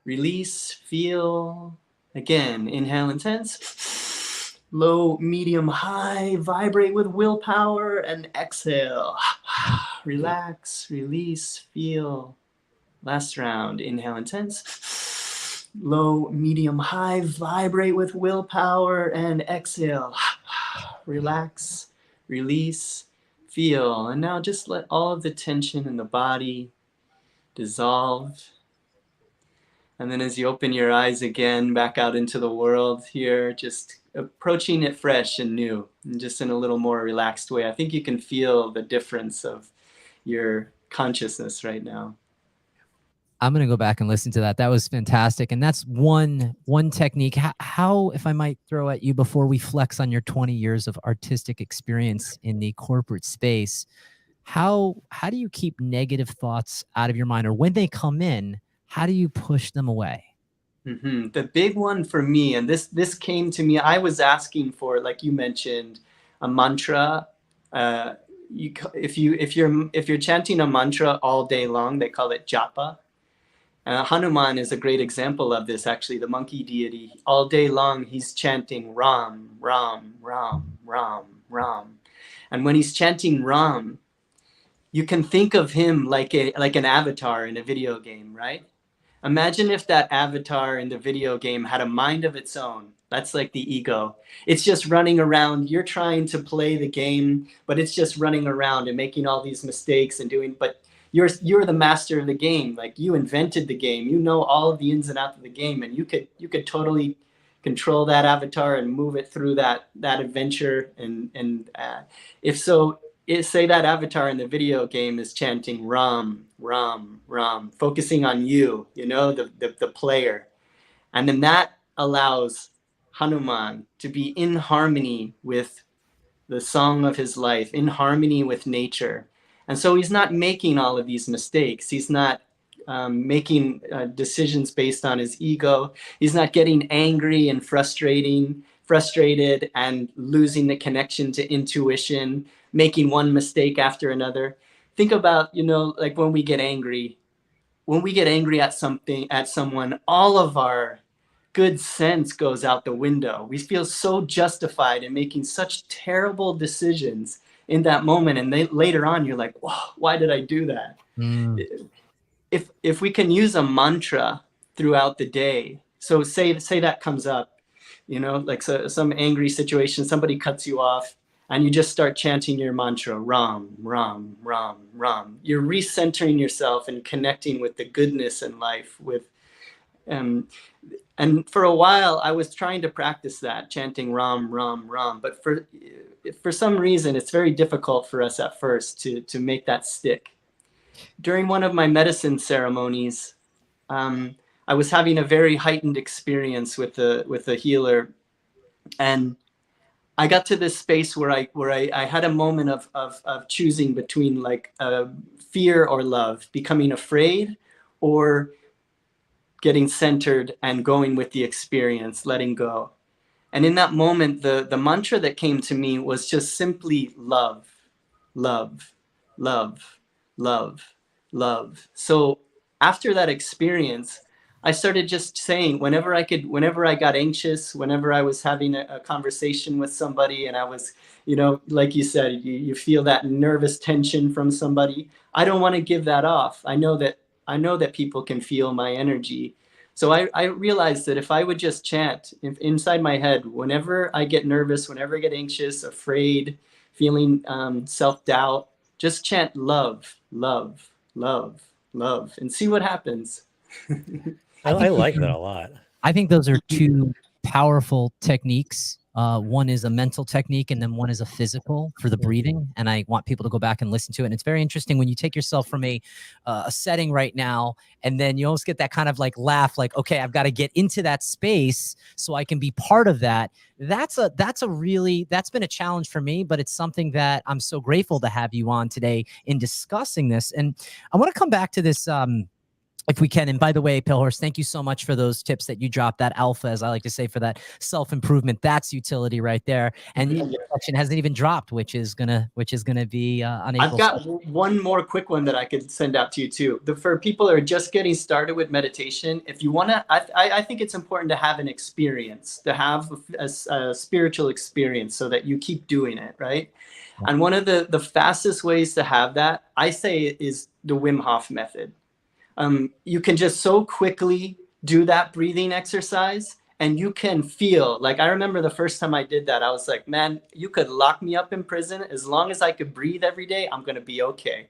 release, feel. Again, inhale, intense. Low, medium, high, vibrate with willpower, and exhale. Relax, release, feel. Last round, inhale, intense. Low, medium, high, vibrate with willpower, and exhale. Relax, release, feel. And now just let all of the tension in the body dissolve. And then as you open your eyes again, back out into the world here, just approaching it fresh and new, and just in a little more relaxed way. I think you can feel the difference of your consciousness right now. I'm going to go back and listen to that. That was fantastic. And that's one technique. How, if I might throw at you before we flex on your 20 years of artistic experience in the corporate space, how do you keep negative thoughts out of your mind? Or when they come in, how do you push them away? Mm-hmm. The big one for me, and this came to me, I was asking for, like you mentioned, a mantra. If you're chanting a mantra all day long, they call it japa. Hanuman is a great example of this, actually, the monkey deity. All day long, he's chanting Ram, Ram, Ram, Ram, Ram. And when he's chanting Ram, you can think of him like an avatar in a video game, right? Imagine if that avatar in the video game had a mind of its own. That's like the ego. It's just running around. You're trying to play the game, but it's just running around and making all these mistakes and doing, but you're the master of the game. Like, you invented the game. You know all of the ins and outs of the game, and you could totally control that avatar and move it through that adventure. And if so, say that avatar in the video game is chanting Ram, Ram, Ram, focusing on you, the player. And then that allows Hanuman to be in harmony with the song of his life, in harmony with nature. And so he's not making all of these mistakes. He's not making decisions based on his ego. He's not getting angry and frustrated and losing the connection to intuition, making one mistake after another. Think about, like when we get angry at someone, all of our good sense goes out the window. We feel so justified in making such terrible decisions in that moment. And later on, you're like, whoa, why did I do that? If we can use a mantra throughout the day, so say that comes up, like some angry situation, somebody cuts you off, and you just start chanting your mantra, Ram, Ram, Ram, Ram. You're recentering yourself and connecting with the goodness in life. And for a while, I was trying to practice that, chanting Ram, Ram, Ram. But for some reason, it's very difficult for us at first to make that stick. During one of my medicine ceremonies, I was having a very heightened experience with a healer, and I got to this space where I had a moment of choosing between like fear or love, becoming afraid or getting centered and going with the experience, letting go. And in that moment, the mantra that came to me was just simply love, love, love, love, love. So after that experience, I started just saying whenever I could, whenever I got anxious, whenever I was having a conversation with somebody and I was, you know, like you said, you feel that nervous tension from somebody. I don't want to give that off. I know that people can feel my energy. So I realized that if I would just chant inside my head, whenever I get nervous, whenever I get anxious, afraid, feeling self-doubt, just chant love, love, love, love, and see what happens. I like that a lot. I think those are two powerful techniques. One is a mental technique, and then one is a physical for the breathing. And I want people to go back and listen to it. And it's very interesting when you take yourself from a setting right now, and then you almost get that kind of like laugh, like, okay, I've got to get into that space so I can be part of that. That's been a challenge for me, but it's something that I'm so grateful to have you on today in discussing this. And I want to come back to this, if we can. And by the way, Palehorse, thank you so much for those tips that you dropped. That alpha, as I like to say, for that self-improvement, that's utility right there. And your section hasn't even dropped, which is gonna be on April. I've got one more quick one that I could send out to you too. For people that are just getting started with meditation, if you want to, I think it's important to have an experience, to have a spiritual experience, so that you keep doing it, right? And one of the fastest ways to have that, I say, is the Wim Hof method. You can just so quickly do that breathing exercise, and you can feel like, I remember the first time I did that, I was like, man, you could lock me up in prison. As long as I could breathe every day, I'm going to be okay.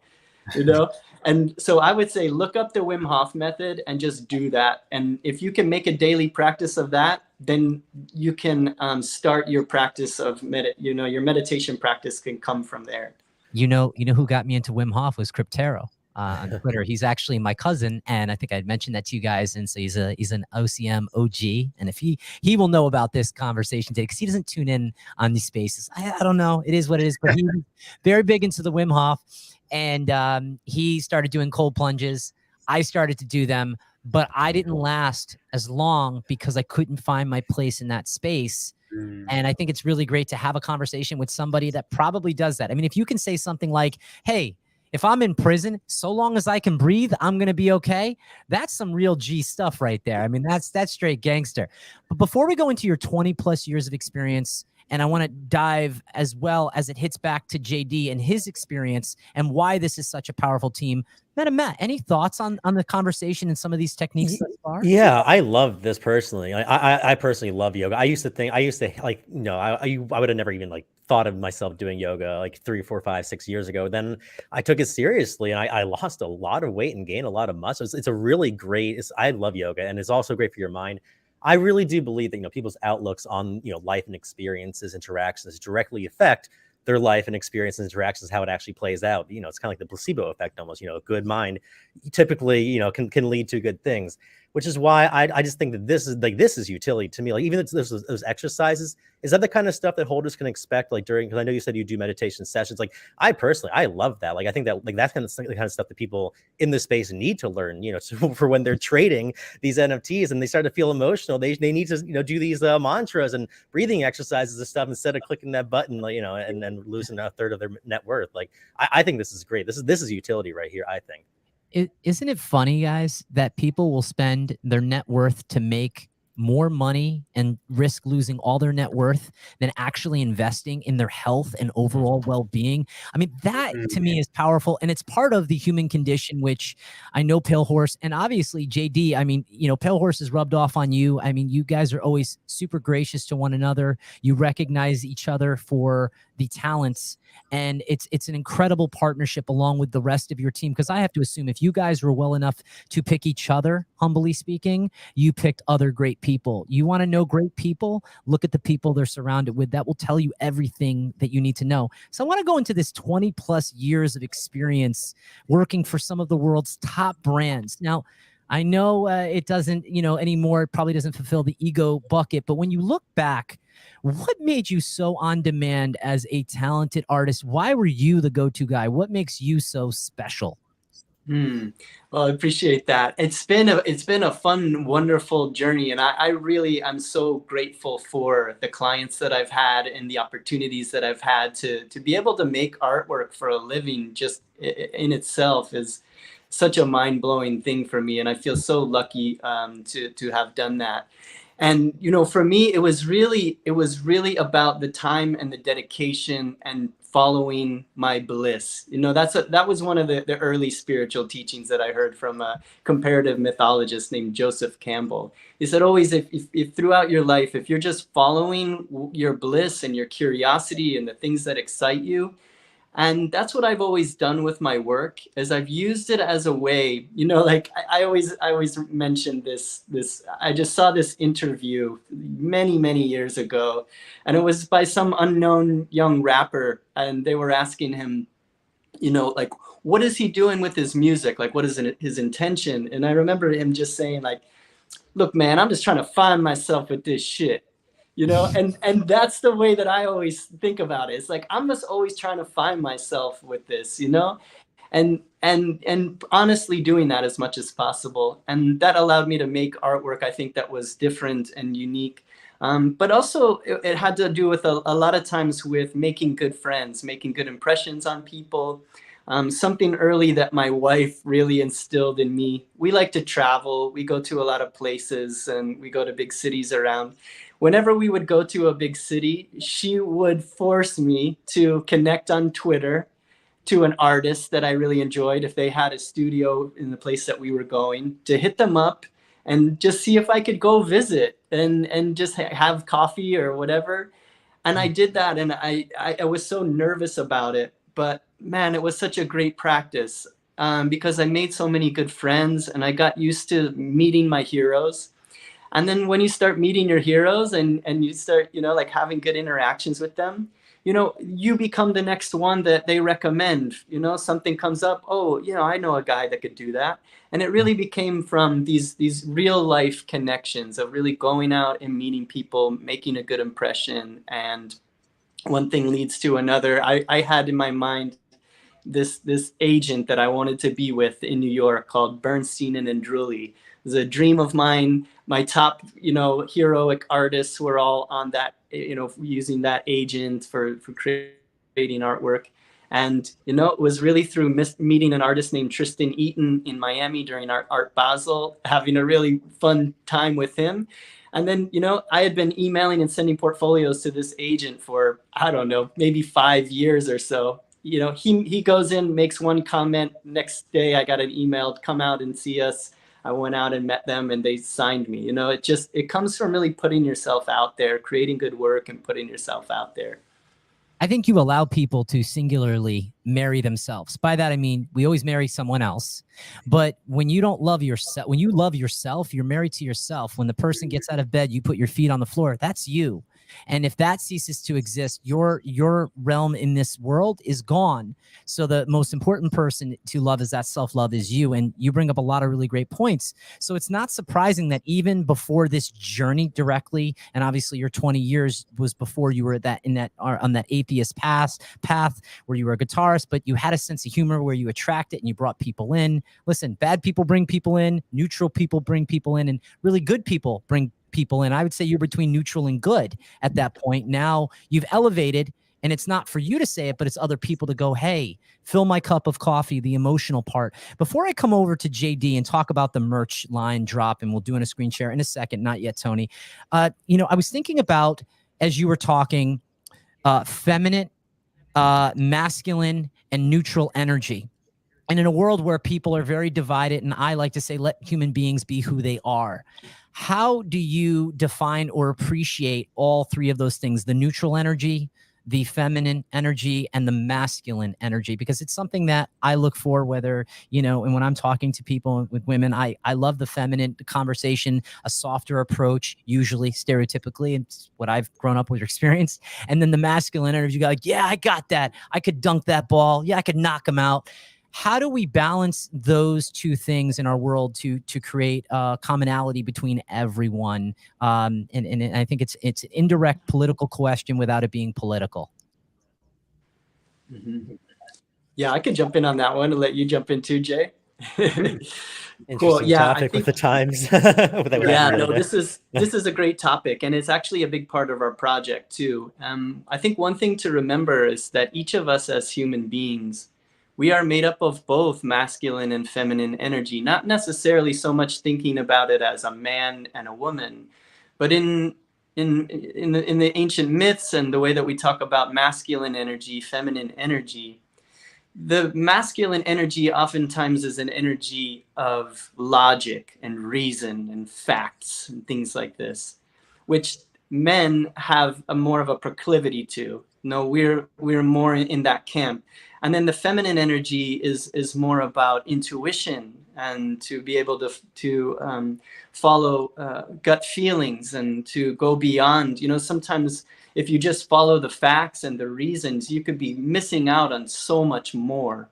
You know? And so I would say, look up the Wim Hof method and just do that. And if you can make a daily practice of that, then you can start your practice of your meditation practice can come from there. You know who got me into Wim Hof was CrypTero. On Twitter. He's actually my cousin, and I think I'd mentioned that to you guys. And so he's an OCM OG, and if he will know about this conversation today, because he doesn't tune in on these spaces. I don't know, it is what it is, but he's very big into the Wim Hof, and he started doing cold plunges. I started to do them, but I didn't last as long because I couldn't find my place in that space. And I think it's really great to have a conversation with somebody that probably does that. I mean, if you can say something like, hey, if I'm in prison, so long as I can breathe, I'm going to be okay. That's some real G stuff right there. I mean, that's straight gangster. But before we go into your 20 plus years of experience, and I want to dive as well as it hits back to JD and his experience and why this is such a powerful team. Matt, any thoughts on the conversation and some of these techniques thus far? Yeah, I love this personally. I personally love yoga. I used to like, you know, I would have never even like thought of myself doing yoga like 3, 4, 5, 6 years ago. Then I took it seriously, and I lost a lot of weight and gained a lot of muscle. It's a really great. I love yoga, and it's also great for your mind. I really do believe that, you know, people's outlooks on, you know, life and experiences, interactions directly affect their life and experiences, interactions, how it actually plays out. You know, it's kind of like the placebo effect almost. You know, a good mind typically, you know, can lead to good things, which is why I just think that this is utility to me. Like, even those exercises, is that the kind of stuff that holders can expect, like during, because I know you said you do meditation sessions. Like, I love that. Like, I think that, like, that's the kind of stuff that people in this space need to learn, you know, so for when they're trading these NFTs and they start to feel emotional, they need to, you know, do these mantras and breathing exercises and stuff instead of clicking that button, like, you know, and then losing a third of their net worth. Like, I think this is great. This is utility right here, I think. Isn't it funny, guys, that people will spend their net worth to make more money and risk losing all their net worth than actually investing in their health and overall well-being? I mean, that to me is powerful, and it's part of the human condition, which I know Palehorse and obviously JD, I mean, you know, Palehorse has rubbed off on you. I mean, you guys are always super gracious to one another. You recognize each other for the talents, and it's an incredible partnership along with the rest of your team, because I have to assume if you guys were well enough to pick each other, humbly speaking, you picked other great people. You want to know great people? Look at the people they're surrounded with. That will tell you everything that you need to know. So I want to go into this 20 plus years of experience working for some of the world's top brands. Now, I know it doesn't, you know, anymore, it probably doesn't fulfill the ego bucket, but when you look back, what made you so on demand as a talented artist? Why were you the go-to guy? What makes you so special? Well, I appreciate that. It's been a fun, wonderful journey, and I really I'm so grateful for the clients that I've had and the opportunities that I've had to be able to make artwork for a living. Just in itself is such a mind blowing thing for me, and I feel so lucky to have done that. And for me, it was really about the time and the dedication and following my bliss. That was one of the early spiritual teachings that I heard from a comparative mythologist named Joseph Campbell. He said always, if throughout your life, if you're just following your bliss and your curiosity and the things that excite you, and that's what I've always done with my work, is I've used it as a way, like I always mention this, I just saw this interview many years ago, and it was by some unknown young rapper, and they were asking him, like, what is he doing with his music? Like, what is his intention? And I remember him just saying, like, look, man, I'm just trying to find myself with this shit. And that's the way that I always think about it. It's like I'm just always trying to find myself with this, and honestly doing that as much as possible. And that allowed me to make artwork, I think, that was different and unique. But also it had to do with a lot of times with making good friends, making good impressions on people. Something early that my wife really instilled in me. We like to travel. We go to a lot of places, and we go to big cities around. Whenever we would go to a big city, she would force me to connect on Twitter to an artist that I really enjoyed. If they had a studio in the place that we were going, to hit them up and just see if I could go visit and just have coffee or whatever. And I did that, and I was so nervous about it. But man, it was such a great practice because I made so many good friends, and I got used to meeting my heroes. And then when you start meeting your heroes and you start, like having good interactions with them, you become the next one that they recommend. Something comes up, oh, I know a guy that could do that. And it really became from these real life connections of really going out and meeting people, making a good impression. And one thing leads to another. I had in my mind this agent that I wanted to be with in New York called Bernstein and Drulli. It was a dream of mine. My top, heroic artists were all on that, using that agent for creating artwork. And, it was really through meeting an artist named Tristan Eaton in Miami during Art Basel, having a really fun time with him. And then, I had been emailing and sending portfolios to this agent for, I don't know, maybe 5 years or so. He goes in, makes one comment. Next day, I got an email, come out and see us. I went out and met them, and they signed me. It comes from really putting yourself out there, creating good work and putting yourself out there. I think you allow people to singularly marry themselves. By that, I mean, we always marry someone else. But when you don't love yourself, when you love yourself, you're married to yourself. When the person gets out of bed, you put your feet on the floor. That's you. And if that ceases to exist, your realm in this world is gone. So the most important person to love is that self-love is you. And you bring up a lot of really great points. So it's not surprising that even before this journey directly, and obviously your 20 years was before you were on that atheist path where you were a guitarist, but you had a sense of humor where you attracted and you brought people in. Listen, bad people bring people in, neutral people bring people in, and really good people bring people in. I would say you're between neutral and good at that point. Now you've elevated, and it's not for you to say it, but it's other people to go, hey, fill my cup of coffee, the emotional part. Before I come over to JD and talk about the merch line drop, and we'll do a screen share in a second, not yet, Tony. I was thinking about, as you were talking, feminine, masculine, and neutral energy. And in a world where people are very divided, and I like to say, let human beings be who they are. How do you define or appreciate all three of those things, the neutral energy, the feminine energy, and the masculine energy? Because it's something that I look for, whether, and when I'm talking to people with women, I love the feminine conversation, a softer approach, usually stereotypically, and it's what I've grown up with or experienced. And then the masculine energy, you go like, yeah, I got that. I could dunk that ball. Yeah, I could knock him out. How do we balance those two things in our world to create commonality between everyone? And I think it's an indirect political question without it being political. Mm-hmm. Yeah, I could jump in on that one and let you jump in too, Jay. Interesting Yeah, topic with the times. Yeah, no, this is a great topic, and it's actually a big part of our project too. I think one thing to remember is that each of us as human beings, we are made up of both masculine and feminine energy, not necessarily so much thinking about it as a man and a woman, but in the ancient myths and the way that we talk about masculine energy, feminine energy, the masculine energy oftentimes is an energy of logic and reason and facts and things like this, which men have a more of a proclivity to. No, we're more in that camp. And then the feminine energy is more about intuition and to be able to follow gut feelings and to go beyond. You know, sometimes if you just follow the facts and the reasons, you could be missing out on so much more.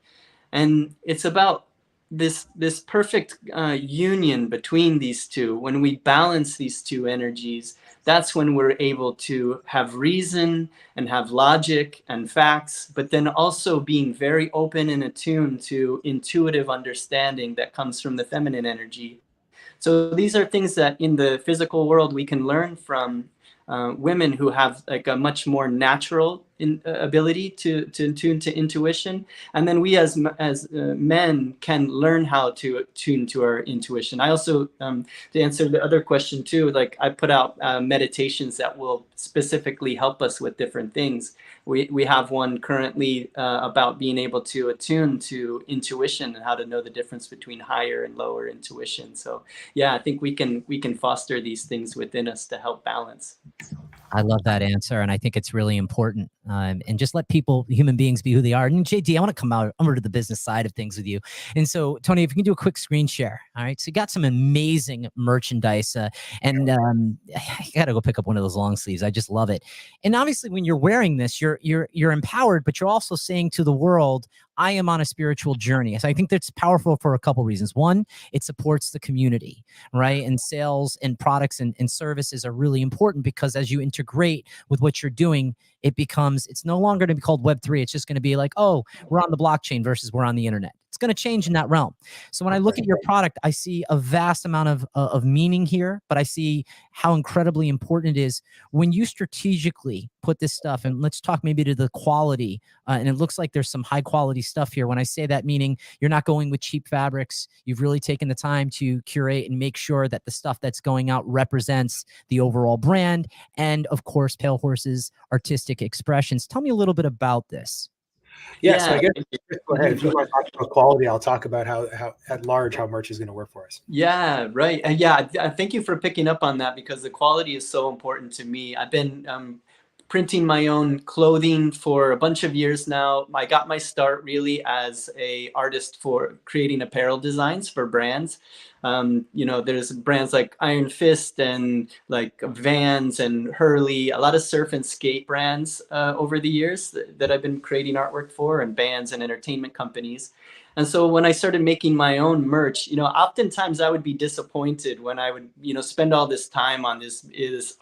And it's about this perfect union between these two. When we balance these two energies, that's when we're able to have reason and have logic and facts, but then also being very open and attuned to intuitive understanding that comes from the feminine energy. So these are things that in the physical world we can learn from women who have like a much more natural ability to tune to intuition, and then we as men can learn how to tune to our intuition. I also, to answer the other question too, like I put out meditations that will specifically help us with different things. We have one currently about being able to attune to intuition and how to know the difference between higher and lower intuition. So yeah, I think we can foster these things within us to help balance. I love that answer, and I think it's really important. And just let people, human beings, be who they are. And JD, I want to come out over to the business side of things with you. And so, Tony, if you can do a quick screen share. All right. So you got some amazing merchandise, and I gotta go pick up one of those long sleeves. I just love it. And obviously, when you're wearing this, you're empowered, but you're also saying to the world, I am on a spiritual journey. So I think that's powerful for a couple reasons. One, it supports the community, right? And sales and products and services are really important because as you integrate with what you're doing, it's no longer going to be called Web3. It's just going to be like, oh, we're on the blockchain versus we're on the internet. It's going to change in that realm. So when I look at your product, I see a vast amount of meaning here, but I see how incredibly important it is when you strategically put this stuff, and let's talk maybe to the quality, and it looks like there's some high quality stuff here. When I say that, meaning you're not going with cheap fabrics, you've really taken the time to curate and make sure that the stuff that's going out represents the overall brand and, of course, Palehorse's artistic expressions. Tell me a little bit about this. Yeah, so I guess go ahead. If you want to talk about quality, I'll talk about how at large how merch is going to work for us. Yeah, right. And yeah, thank you for picking up on that because the quality is so important to me. I've been printing my own clothing for a bunch of years now. I got my start really as a artist for creating apparel designs for brands. You know, there's brands like Iron Fist and like Vans and Hurley, a lot of surf and skate brands over the years that I've been creating artwork for, and bands and entertainment companies. And so when I started making my own merch, you know, oftentimes I would be disappointed when I would, you know, spend all this time on this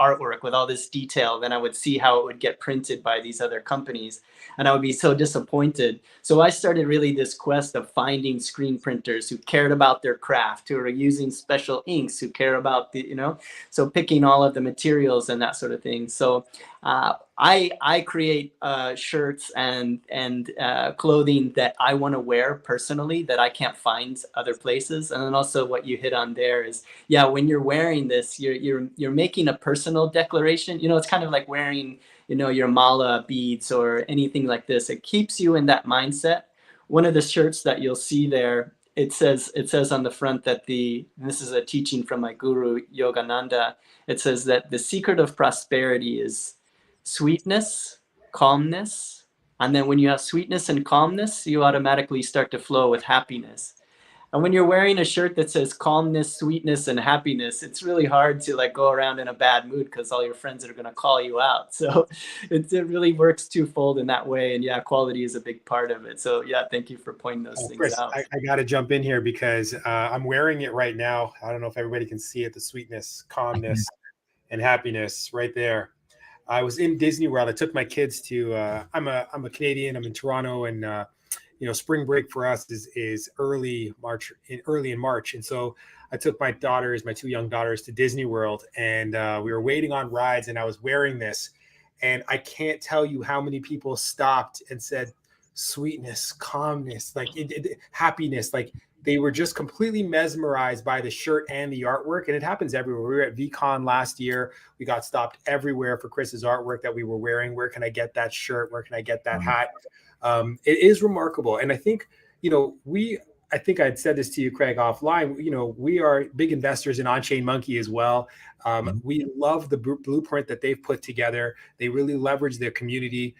artwork with all this detail. Then I would see how it would get printed by these other companies, and I would be so disappointed. So I started really this quest of finding screen printers who cared about their craft, who are using special inks, who care about the, you know, so picking all of the materials and that sort of thing. So I create shirts and clothing that I want to wear personally that I can't find other places. And then also what you hit on there is, yeah, when you're wearing this, you're making a personal declaration. You know, it's kind of like wearing, you know, your mala beads or anything like this. It keeps you in that mindset. One of the shirts that you'll see there, it says on the front that this is a teaching from my guru Yogananda. It says that the secret of prosperity is sweetness, calmness, and then when you have sweetness and calmness, you automatically start to flow with happiness. And when you're wearing a shirt that says calmness, sweetness, and happiness, it's really hard to like go around in a bad mood because all your friends are going to call you out. So it really works twofold in that way. And yeah, quality is a big part of it. So yeah, thank you for pointing those things Chris, out. I got to jump in here because I'm wearing it right now. I don't know if everybody can see it, the sweetness, calmness, and happiness right there. I was in Disney World. I took my kids to. I'm a Canadian. I'm in Toronto, and spring break for us is early in March. And so I took my 2 young daughters to Disney World, and we were waiting on rides, and I was wearing this, and I can't tell you how many people stopped and said sweetness, calmness, like happiness, like they were just completely mesmerized by the shirt and the artwork. And it happens everywhere. We were at VCon last year. We got stopped everywhere for Chris's artwork that we were wearing. Where can I get that shirt? Where can I get that hat? It is remarkable. And I think, I think I'd said this to you, Craig, offline. We are big investors in On-Chain Monkey as well. We love the blueprint that they've put together. They really leverage their community.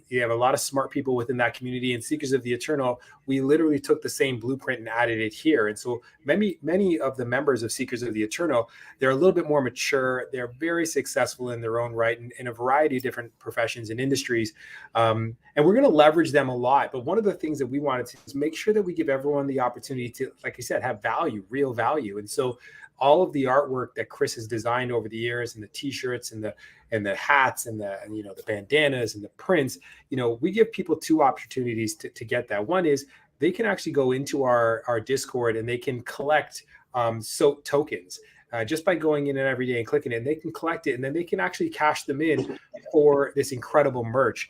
You have a lot of smart people within that community, and Seekers of the Eternal, we literally took the same blueprint and added it here. And so many of the members of Seekers of the Eternal, they're a little bit more mature. They're very successful in their own right in a variety of different professions and industries. And we're going to leverage them a lot. But one of the things that we wanted to is make sure that we give everyone the opportunity to, like I said, have value, real value. And so all of the artwork that Chris has designed over the years, and the t-shirts and the hats and the bandanas and the prints, we give people 2 opportunities to get that. One is they can actually go into our Discord and they can collect SOAP tokens just by going in and every day and clicking it. And they can collect it, and then they can actually cash them in for this incredible merch.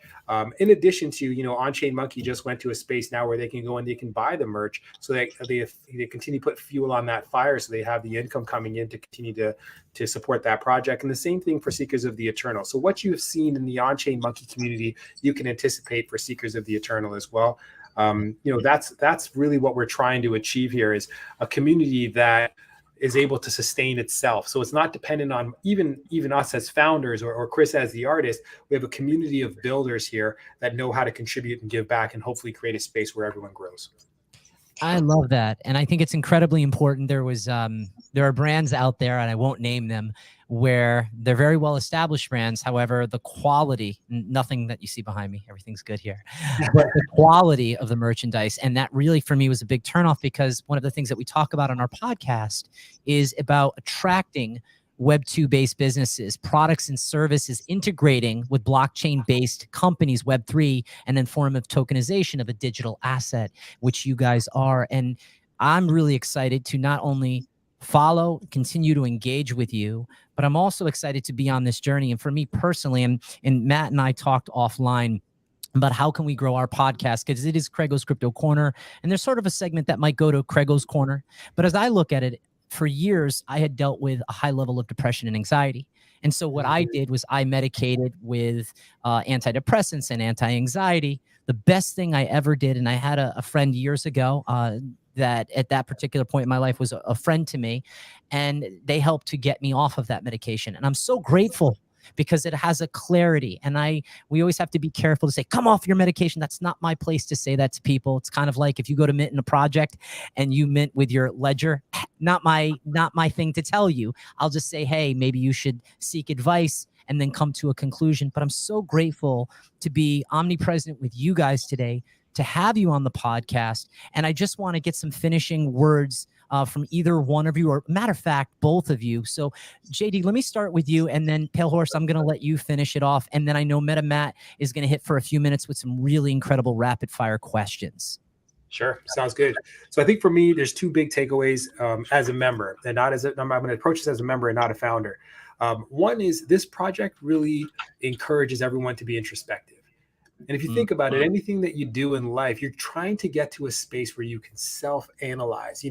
In addition to, On-Chain Monkey just went to a space now where they can go and they can buy the merch, so that they continue to put fuel on that fire, so they have the income coming in to continue to support that project. And the same thing for Seekers of the Eternal. So what you have seen in the On-Chain Monkey community, you can anticipate for Seekers of the Eternal as well. That's really what we're trying to achieve here, is a community that is able to sustain itself. So it's not dependent on even us as founders or Chris as the artist. We have a community of builders here that know how to contribute and give back, and hopefully create a space where everyone grows. I love that. And I think it's incredibly important. There are brands out there, and I won't name them, where they're very well established brands. However, the quality, nothing that you see behind me, everything's good here, but the quality of the merchandise. And that really, for me, was a big turnoff, because one of the things that we talk about on our podcast is about attracting Web 2 based businesses, products and services integrating with blockchain based companies, Web 3, and then form of tokenization of a digital asset, which you guys are. And I'm really excited to not only follow, continue to engage with you, but I'm also excited to be on this journey. And for me personally, and Matt and I talked offline about how can we grow our podcast, because it is CraigO's Crypto Corner, and there's sort of a segment that might go to CraigO's Corner. But as I look at it, for years, I had dealt with a high level of depression and anxiety. And so what I did was I medicated with antidepressants and anti-anxiety. The best thing I ever did, and I had a friend years ago that at that particular point in my life was a friend to me, and they helped to get me off of that medication. And I'm so grateful, because it has a clarity. And we always have to be careful to say, come off your medication. That's not my place to say that to people. It's kind of like if you go to mint in a project and you mint with your ledger, not my thing to tell you. I'll just say, hey, maybe you should seek advice and then come to a conclusion. But I'm so grateful to be omnipresent with you guys today, to have you on the podcast. And I just want to get some finishing words from either one of you, or matter of fact, both of you. So JD, let me start with you, and then Palehorse, I'm going to let you finish it off. And then I know Matt is going to hit for a few minutes with some really incredible rapid fire questions. Sure. Sounds good. So I think for me, there's 2 big takeaways as a member, and not as I'm going to approach this as a member and not a founder. One is this project really encourages everyone to be introspective. And if you think about it, anything that you do in life, you're trying to get to a space where you can self-analyze.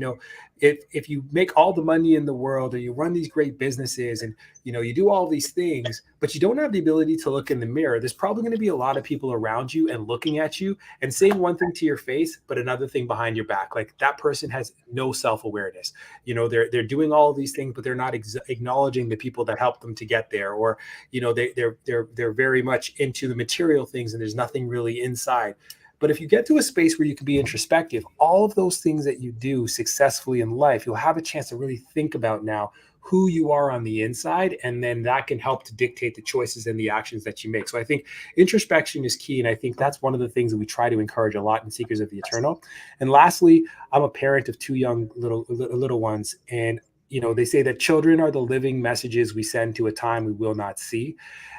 If you make all the money in the world, or you run these great businesses, and you do all these things, but you don't have the ability to look in the mirror, there's probably going to be a lot of people around you and looking at you and saying one thing to your face, but another thing behind your back. Like, that person has no self-awareness. They're doing all of these things, but they're not acknowledging the people that helped them to get there, or they're very much into the material things, and there's nothing really inside. But if you get to a space where you can be introspective, all of those things that you do successfully in life, you'll have a chance to really think about now who you are on the inside, and then that can help to dictate the choices and the actions that you make. So I think introspection is key, and I think that's one of the things that we try to encourage a lot in Seekers of the Eternal. And lastly, I'm a parent of 2 young little ones, and they say that children are the living messages we send to a time we will not see.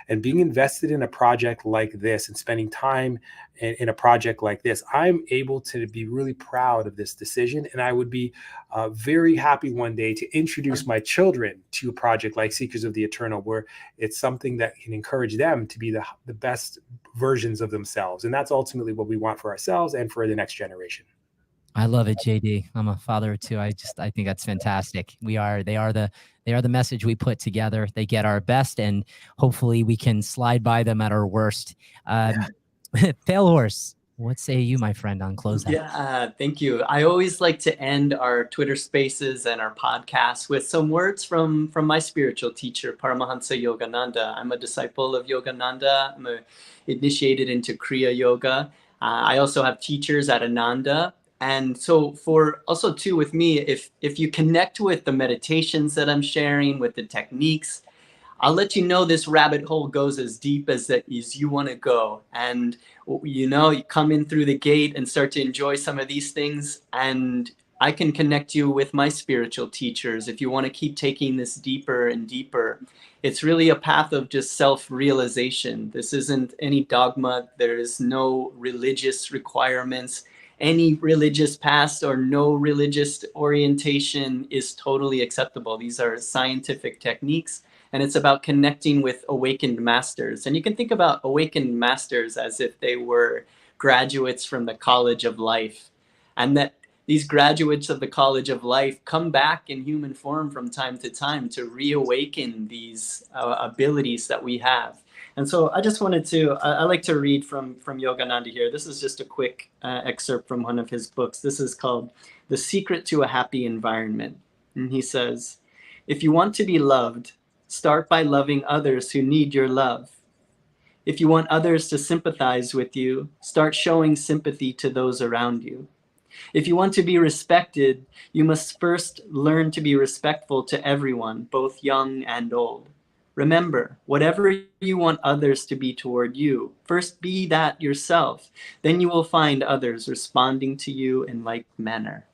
And being invested in a project like this and spending time in a project like this, I'm able to be really proud of this decision. And I would be very happy one day to introduce my children to a project like Seekers of the Eternal, where it's something that can encourage them to be the best versions of themselves. And that's ultimately what we want for ourselves and for the next generation. I love it, JD. I'm a father of two. I think that's fantastic. They are the message we put together. They get our best, and hopefully we can slide by them at our worst. Palehorse, what say you, my friend, on closeout? Yeah, thank you. I always like to end our Twitter Spaces and our podcasts with some words from my spiritual teacher, Paramahansa Yogananda. I'm a disciple of Yogananda. I'm initiated into Kriya Yoga. I also have teachers at Ananda. And so for also too with me, if you connect with the meditations that I'm sharing, with the techniques, I'll let you know this rabbit hole goes as deep as you want to go. And, you come in through the gate and start to enjoy some of these things. And I can connect you with my spiritual teachers if you want to keep taking this deeper and deeper. It's really a path of just self-realization. This isn't any dogma. There is no religious requirements. Any religious past or no religious orientation is totally acceptable. These are scientific techniques, and it's about connecting with awakened masters. And you can think about awakened masters as if they were graduates from the College of Life, and that these graduates of the College of Life come back in human form from time to time to reawaken these abilities that we have. And so I just wanted to, I like to read from Yogananda here. This is just a quick excerpt from one of his books. This is called The Secret to a Happy Environment. And he says, if you want to be loved, start by loving others who need your love. If you want others to sympathize with you, start showing sympathy to those around you. If you want to be respected, you must first learn to be respectful to everyone, both young and old. Remember, whatever you want others to be toward you, first be that yourself. Then you will find others responding to you in like manner.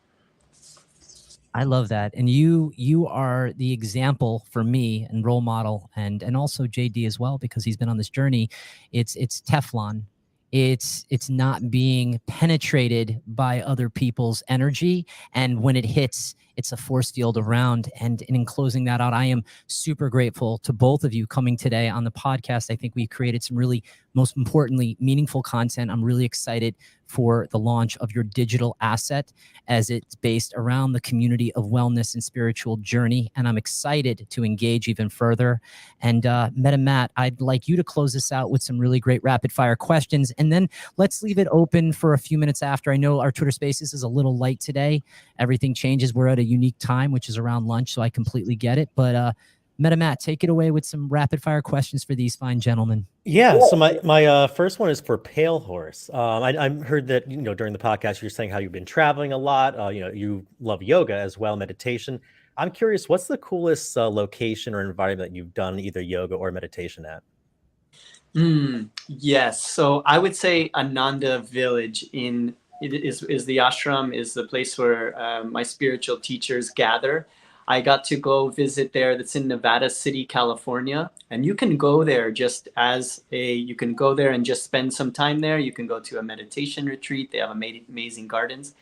I love that. And you are the example for me and role model, and also JD as well, because he's been on this journey. It's Teflon. It's not being penetrated by other people's energy. And when it hits, it's a force field around. And in closing that out, I am super grateful to both of you coming today on the podcast. I think we created some really, most importantly, meaningful content. I'm really excited for the launch of your digital asset, as it's based around the community of wellness and spiritual journey. And I'm excited to engage even further. And Meta Matt, I'd like you to close this out with some really great rapid fire questions. And then let's leave it open for a few minutes after. I know our Twitter Spaces is a little light today. Everything changes. We're at a unique time, which is around lunch, so I completely get it. But Meta Matt, take it away with some rapid fire questions for these fine gentlemen. Yeah, so my first one is for Palehorse. I heard that during the podcast you're saying how you've been traveling a lot. You love yoga as well, meditation. I'm curious, what's the coolest location or environment that you've done either yoga or meditation at? Yes, so I would say Ananda Village is the ashram, is the place where my spiritual teachers gather. I got to go visit there. That's in Nevada City, California. And you can go there you can go there and just spend some time there. You can go to a meditation retreat. They have amazing gardens.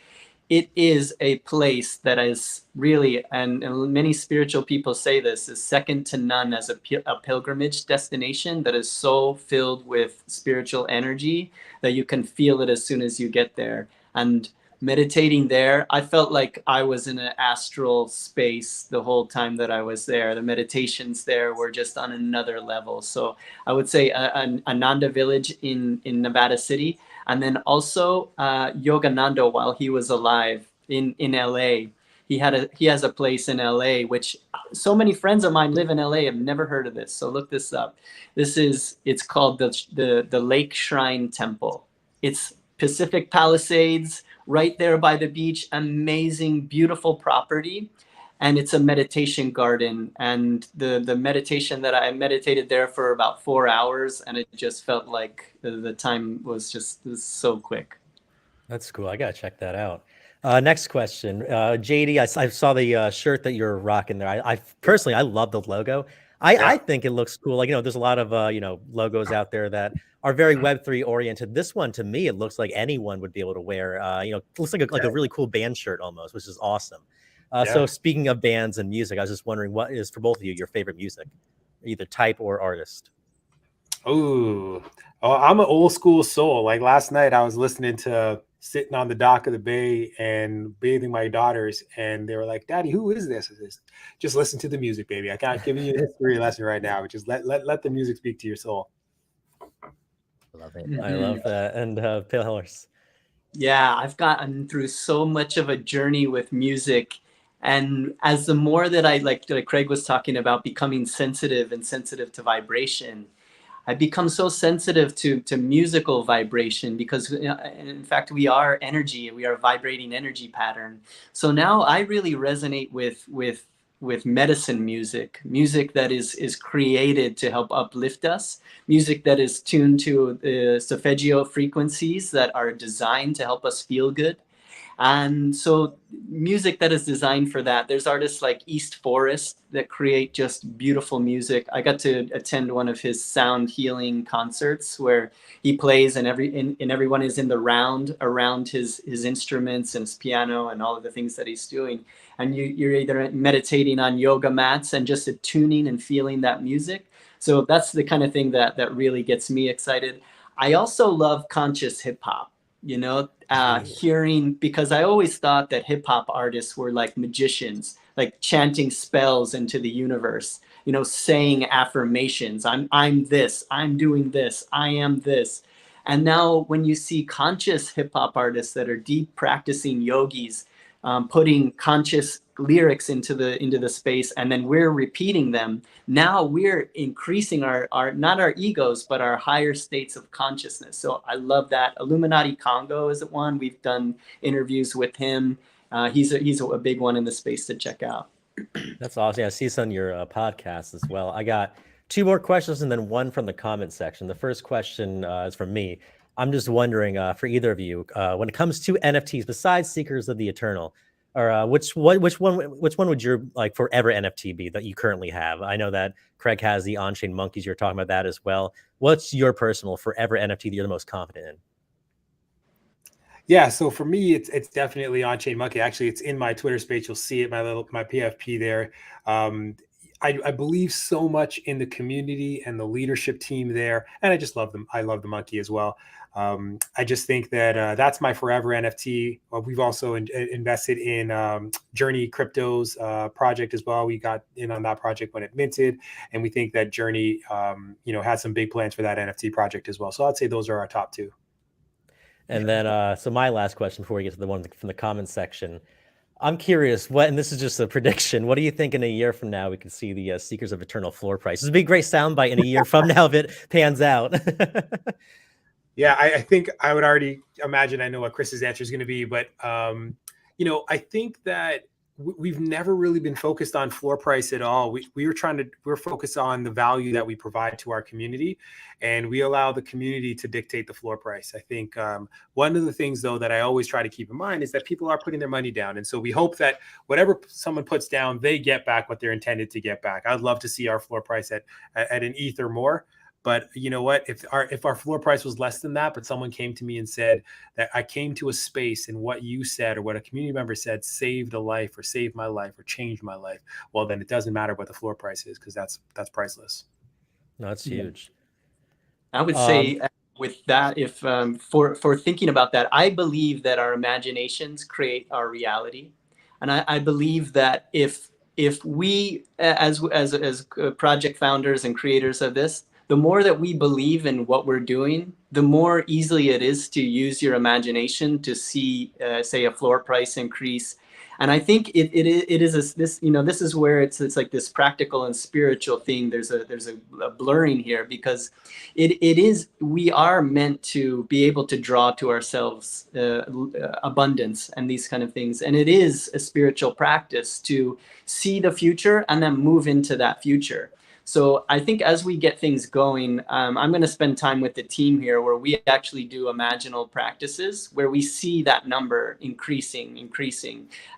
It is a place that is really, and many spiritual people say this, is second to none as a pilgrimage destination that is so filled with spiritual energy that you can feel it as soon as you get there. And meditating there, I felt like I was in an astral space the whole time that I was there. The meditations there were just on another level. So I would say Ananda Village in Nevada City. And then also Yogananda, while he was alive in LA. He has a place in LA, which so many friends of mine live in LA. I've never heard of this. So look this up. It's called the Lake Shrine Temple. It's Pacific Palisades, right there by the beach. Amazing, beautiful property. And it's a meditation garden. And the meditation that I meditated there for about 4 hours, and it just felt like the time was so quick. That's cool. I gotta check that out. Next question, JD. I saw the shirt that you're rocking there. I personally, I love the logo. I think it looks cool. Like, there's a lot of logos out there that are very Web3 oriented. This one, to me, it looks like anyone would be able to wear. It looks like a really cool band shirt almost, which is awesome. So speaking of bands and music, I was just wondering, what is, for both of you, your favorite music, either type or artist? Oh, I'm an old school soul. Like last night, I was listening to sitting on the dock of the bay and bathing my daughters, and they were like, "Daddy, who is this?" I said, just listen to the music, baby. I can't give you a history lesson right now, but just let the music speak to your soul. Love it. I love that. And Palehorse. Yeah, I've gotten through so much of a journey with music. And as the more that like Craig was talking about, becoming sensitive and sensitive to vibration, I've become so sensitive to musical vibration because, in fact, we are energy. We are a vibrating energy pattern. So now I really resonate with medicine music that is created to help uplift us, music that is tuned to solfeggio frequencies that are designed to help us feel good. And so music that is designed for that. There's artists like East Forest that create just beautiful music. I got to attend one of his sound healing concerts where he plays and everyone is in the round around his instruments and his piano and all of the things that he's doing. And you're either meditating on yoga mats and just attuning and feeling that music. So that's the kind of thing that really gets me excited. I also love conscious hip hop. Hearing, because I always thought that hip hop artists were like magicians, like chanting spells into the universe, saying affirmations. I'm this, I'm doing this, I am this. And now when you see conscious hip hop artists that are deep practicing yogis, putting conscious lyrics into the space, and then we're repeating them. Now we're increasing our not our egos, but our higher states of consciousness. So I love that. Illuminati Congo is one. We've done interviews with him. He's a big one in the space to check out. That's awesome. Yeah, I see this on your podcast as well. I got two more questions and then one from the comment section. The first question is from me. I'm just wondering, for either of you, when it comes to NFTs, besides Seekers of the Eternal, or which one would your like forever NFT be that you currently have? I know that Craig has the on-chain monkeys. You're talking about that as well. What's your personal forever NFT that you're the most confident in? Yeah, so for me, it's definitely on-chain monkey. Actually, it's in my Twitter space. You'll see it, my PFP there. I believe so much in the community and the leadership team there, and I just love them. I love the monkey as well. I just think that that's my forever NFT. We've also invested in Journey Crypto's project as well. We got in on that project when it minted, and we think that Journey, has some big plans for that NFT project as well. So I'd say those are our top two. And then, so my last question before we get to the one from the comments section, I'm curious, and this is just a prediction, what do you think in a year from now we could see the Seekers of Eternal floor price? This would be a great soundbite in a year from now if it pans out. Yeah, I think I would already imagine I know what Chris's answer is going to be, but I think that we've never really been focused on floor price at all. We're focused on the value that we provide to our community, and we allow the community to dictate the floor price. I think one of the things, though, that I always try to keep in mind is that people are putting their money down. And so we hope that whatever someone puts down, they get back what they're intended to get back. I'd love to see our floor price at an ETH or more. But you know what? If our floor price was less than that, but someone came to me and said that I came to a space and what you said or what a community member said saved a life or saved my life or changed my life, well, then it doesn't matter what the floor price is, because that's priceless. No, that's huge. I would say with that, if for thinking about that, I believe that our imaginations create our reality, and I believe that if we as project founders and creators of this, the more that we believe in what we're doing, the more easily it is to use your imagination to see, say, a floor price increase. And I think it is this is where it's like this practical and spiritual thing. There's a blurring here, because we are meant to be able to draw to ourselves abundance and these kind of things. And it is a spiritual practice to see the future and then move into that future. So I think as we get things going, I'm going to spend time with the team here where we actually do imaginal practices where we see that number increasing,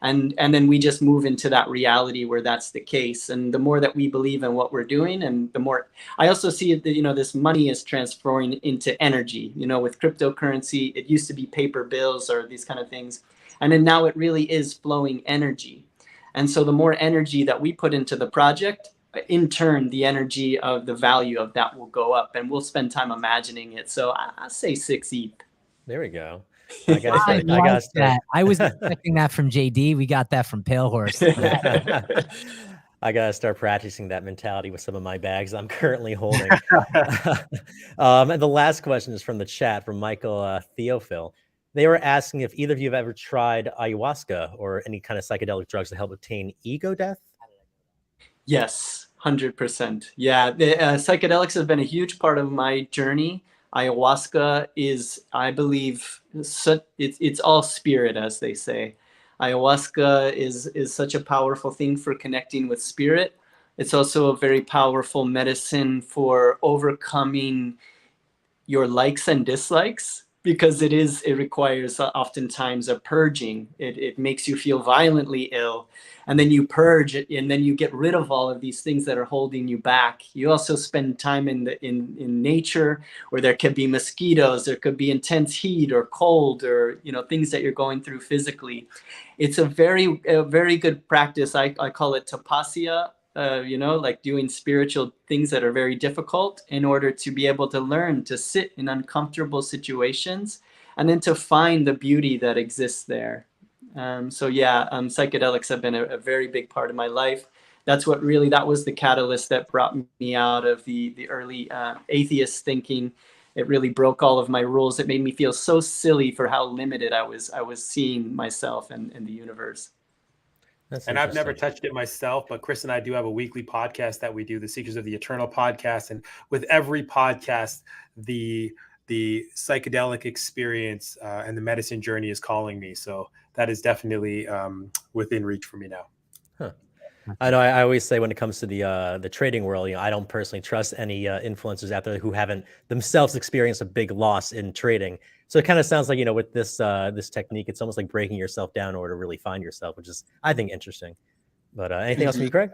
and then we just move into that reality where that's the case. And the more that we believe in what we're doing, and the more I also see that, you know, this money is transferring into energy. You know, with cryptocurrency, it used to be paper bills or these kind of things, and then now it really is flowing energy. And so the more energy that we put into the project, in turn, the energy of the value of that will go up, and we'll spend time imagining it. So I say 6 ETH. There we go. I like that. I was expecting that from JD. We got that from Palehorse. I gotta start practicing that mentality with some of my bags I'm currently holding. And the last question is from the chat from Michael Theophil. They were asking if either of you have ever tried ayahuasca or any kind of psychedelic drugs to help obtain ego death. Yes, 100%. Yeah, the psychedelics have been a huge part of my journey. Ayahuasca is, I believe, it's all spirit, as they say. Ayahuasca is such a powerful thing for connecting with spirit. It's also a very powerful medicine for overcoming your likes and dislikes, because it requires oftentimes a purging. It makes you feel violently ill, and then you purge it, and then you get rid of all of these things that are holding you back. You also spend time in nature, where there could be mosquitoes, there could be intense heat or cold, or, you know, things that you're going through physically. It's a very good practice. I call it tapasya. You know, like doing spiritual things that are very difficult in order to be able to learn to sit in uncomfortable situations and then to find the beauty that exists there. So yeah, psychedelics have been a very big part of my life. That was the catalyst that brought me out of the early atheist thinking. It really broke all of my rules. It made me feel so silly for how limited I was seeing myself and the universe. And I've never touched it myself, but Chris and I do have a weekly podcast that we do, the Seekers of the Eternal podcast. And with every podcast, the psychedelic experience and the medicine journey is calling me. So that is definitely within reach for me now. Huh. I know. I always say when it comes to the trading world, you know, I don't personally trust any influencers out there who haven't themselves experienced a big loss in trading. So it kind of sounds like, you know, with this this technique, it's almost like breaking yourself down in order to really find yourself, which is, I think, interesting. But anything else from you, Craig?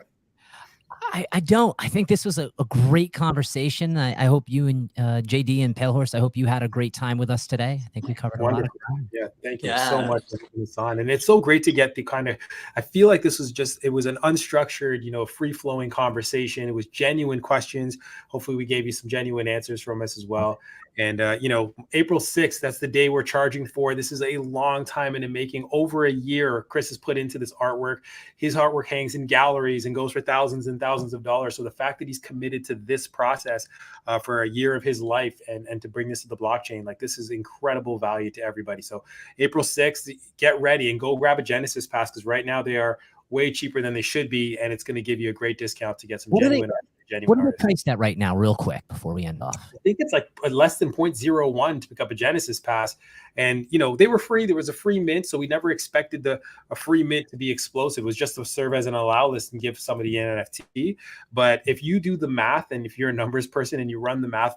I don't. I think this was a great conversation. I hope you and JD and Palehorse, I hope you had a great time with us today. I think we covered a lot of time. Yeah, thank you so much for putting this on. And it's so great to get the kind of, I feel like this was just, it was an unstructured, you know, free-flowing conversation. It was genuine questions. Hopefully we gave you some genuine answers from us as well. And, you know, April 6th, that's the day we're charging for. This is a long time in the making. Over a year, Chris has put into this artwork. His artwork hangs in galleries and goes for thousands and thousands of dollars. So the fact that he's committed to this process for a year of his life and to bring this to the blockchain, like, this is incredible value to everybody. So April 6th, get ready and go grab a Genesis pass, because right now they are way cheaper than they should be. And it's going to give you a great discount to get some genuine art. What are they priced at right now, real quick, before we end off? I think it's like less than 0.01 to pick up a Genesis pass. And, you know, they were free. There was a free mint. So we never expected a free mint to be explosive. It was just to serve as an allow list and give somebody an NFT. But if you do the math, and if you're a numbers person and you run the math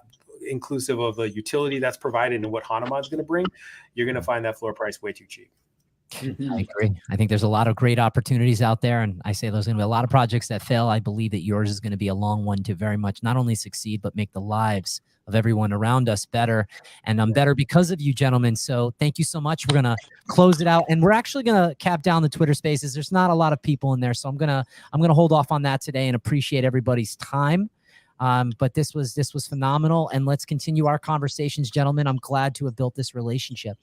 inclusive of the utility that's provided and what Hanama is going to bring, you're going to find that floor price way too cheap. I agree. I think there's a lot of great opportunities out there. And I say there's going to be a lot of projects that fail. I believe that yours is going to be a long one to very much not only succeed, but make the lives of everyone around us better. And I'm better because of you, gentlemen. So thank you so much. We're going to close it out. And we're actually going to cap down the Twitter spaces. There's not a lot of people in there. So I'm going to hold off on that today and appreciate everybody's time. But this was phenomenal. And let's continue our conversations, gentlemen. I'm glad to have built this relationship.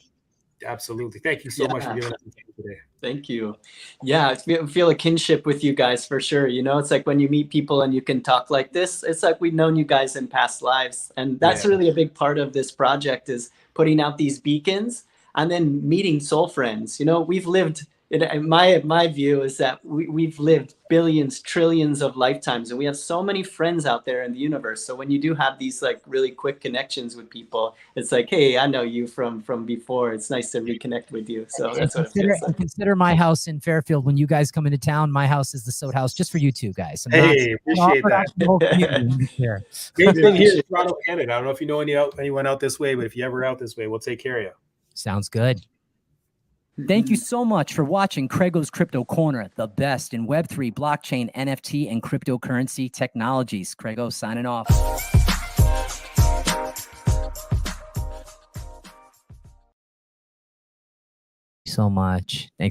Absolutely. Thank you so much for giving us the time today. Thank you. Yeah, I feel a kinship with you guys for sure. You know, it's like when you meet people and you can talk like this, it's like we've known you guys in past lives. And that's really a big part of this project, is putting out these beacons and then meeting soul friends. You know, we've lived in my view is that we've lived billions, trillions of lifetimes, and we have so many friends out there in the universe. So when you do have these like really quick connections with people, it's like, hey, I know you from before. It's nice to reconnect with you. So that's what it feels like. Consider my house in Fairfield when you guys come into town. My house is the Soda House just for you two guys. Hey, appreciate that. Same thing here in Toronto, Canada. I don't know if you know anyone out this way, but if you're ever out this way, we'll take care of you. Sounds good. Thank you so much for watching CraigO's Crypto Corner, the best in Web3, blockchain, NFT, and cryptocurrency technologies. CraigO signing off. So much. Thanks.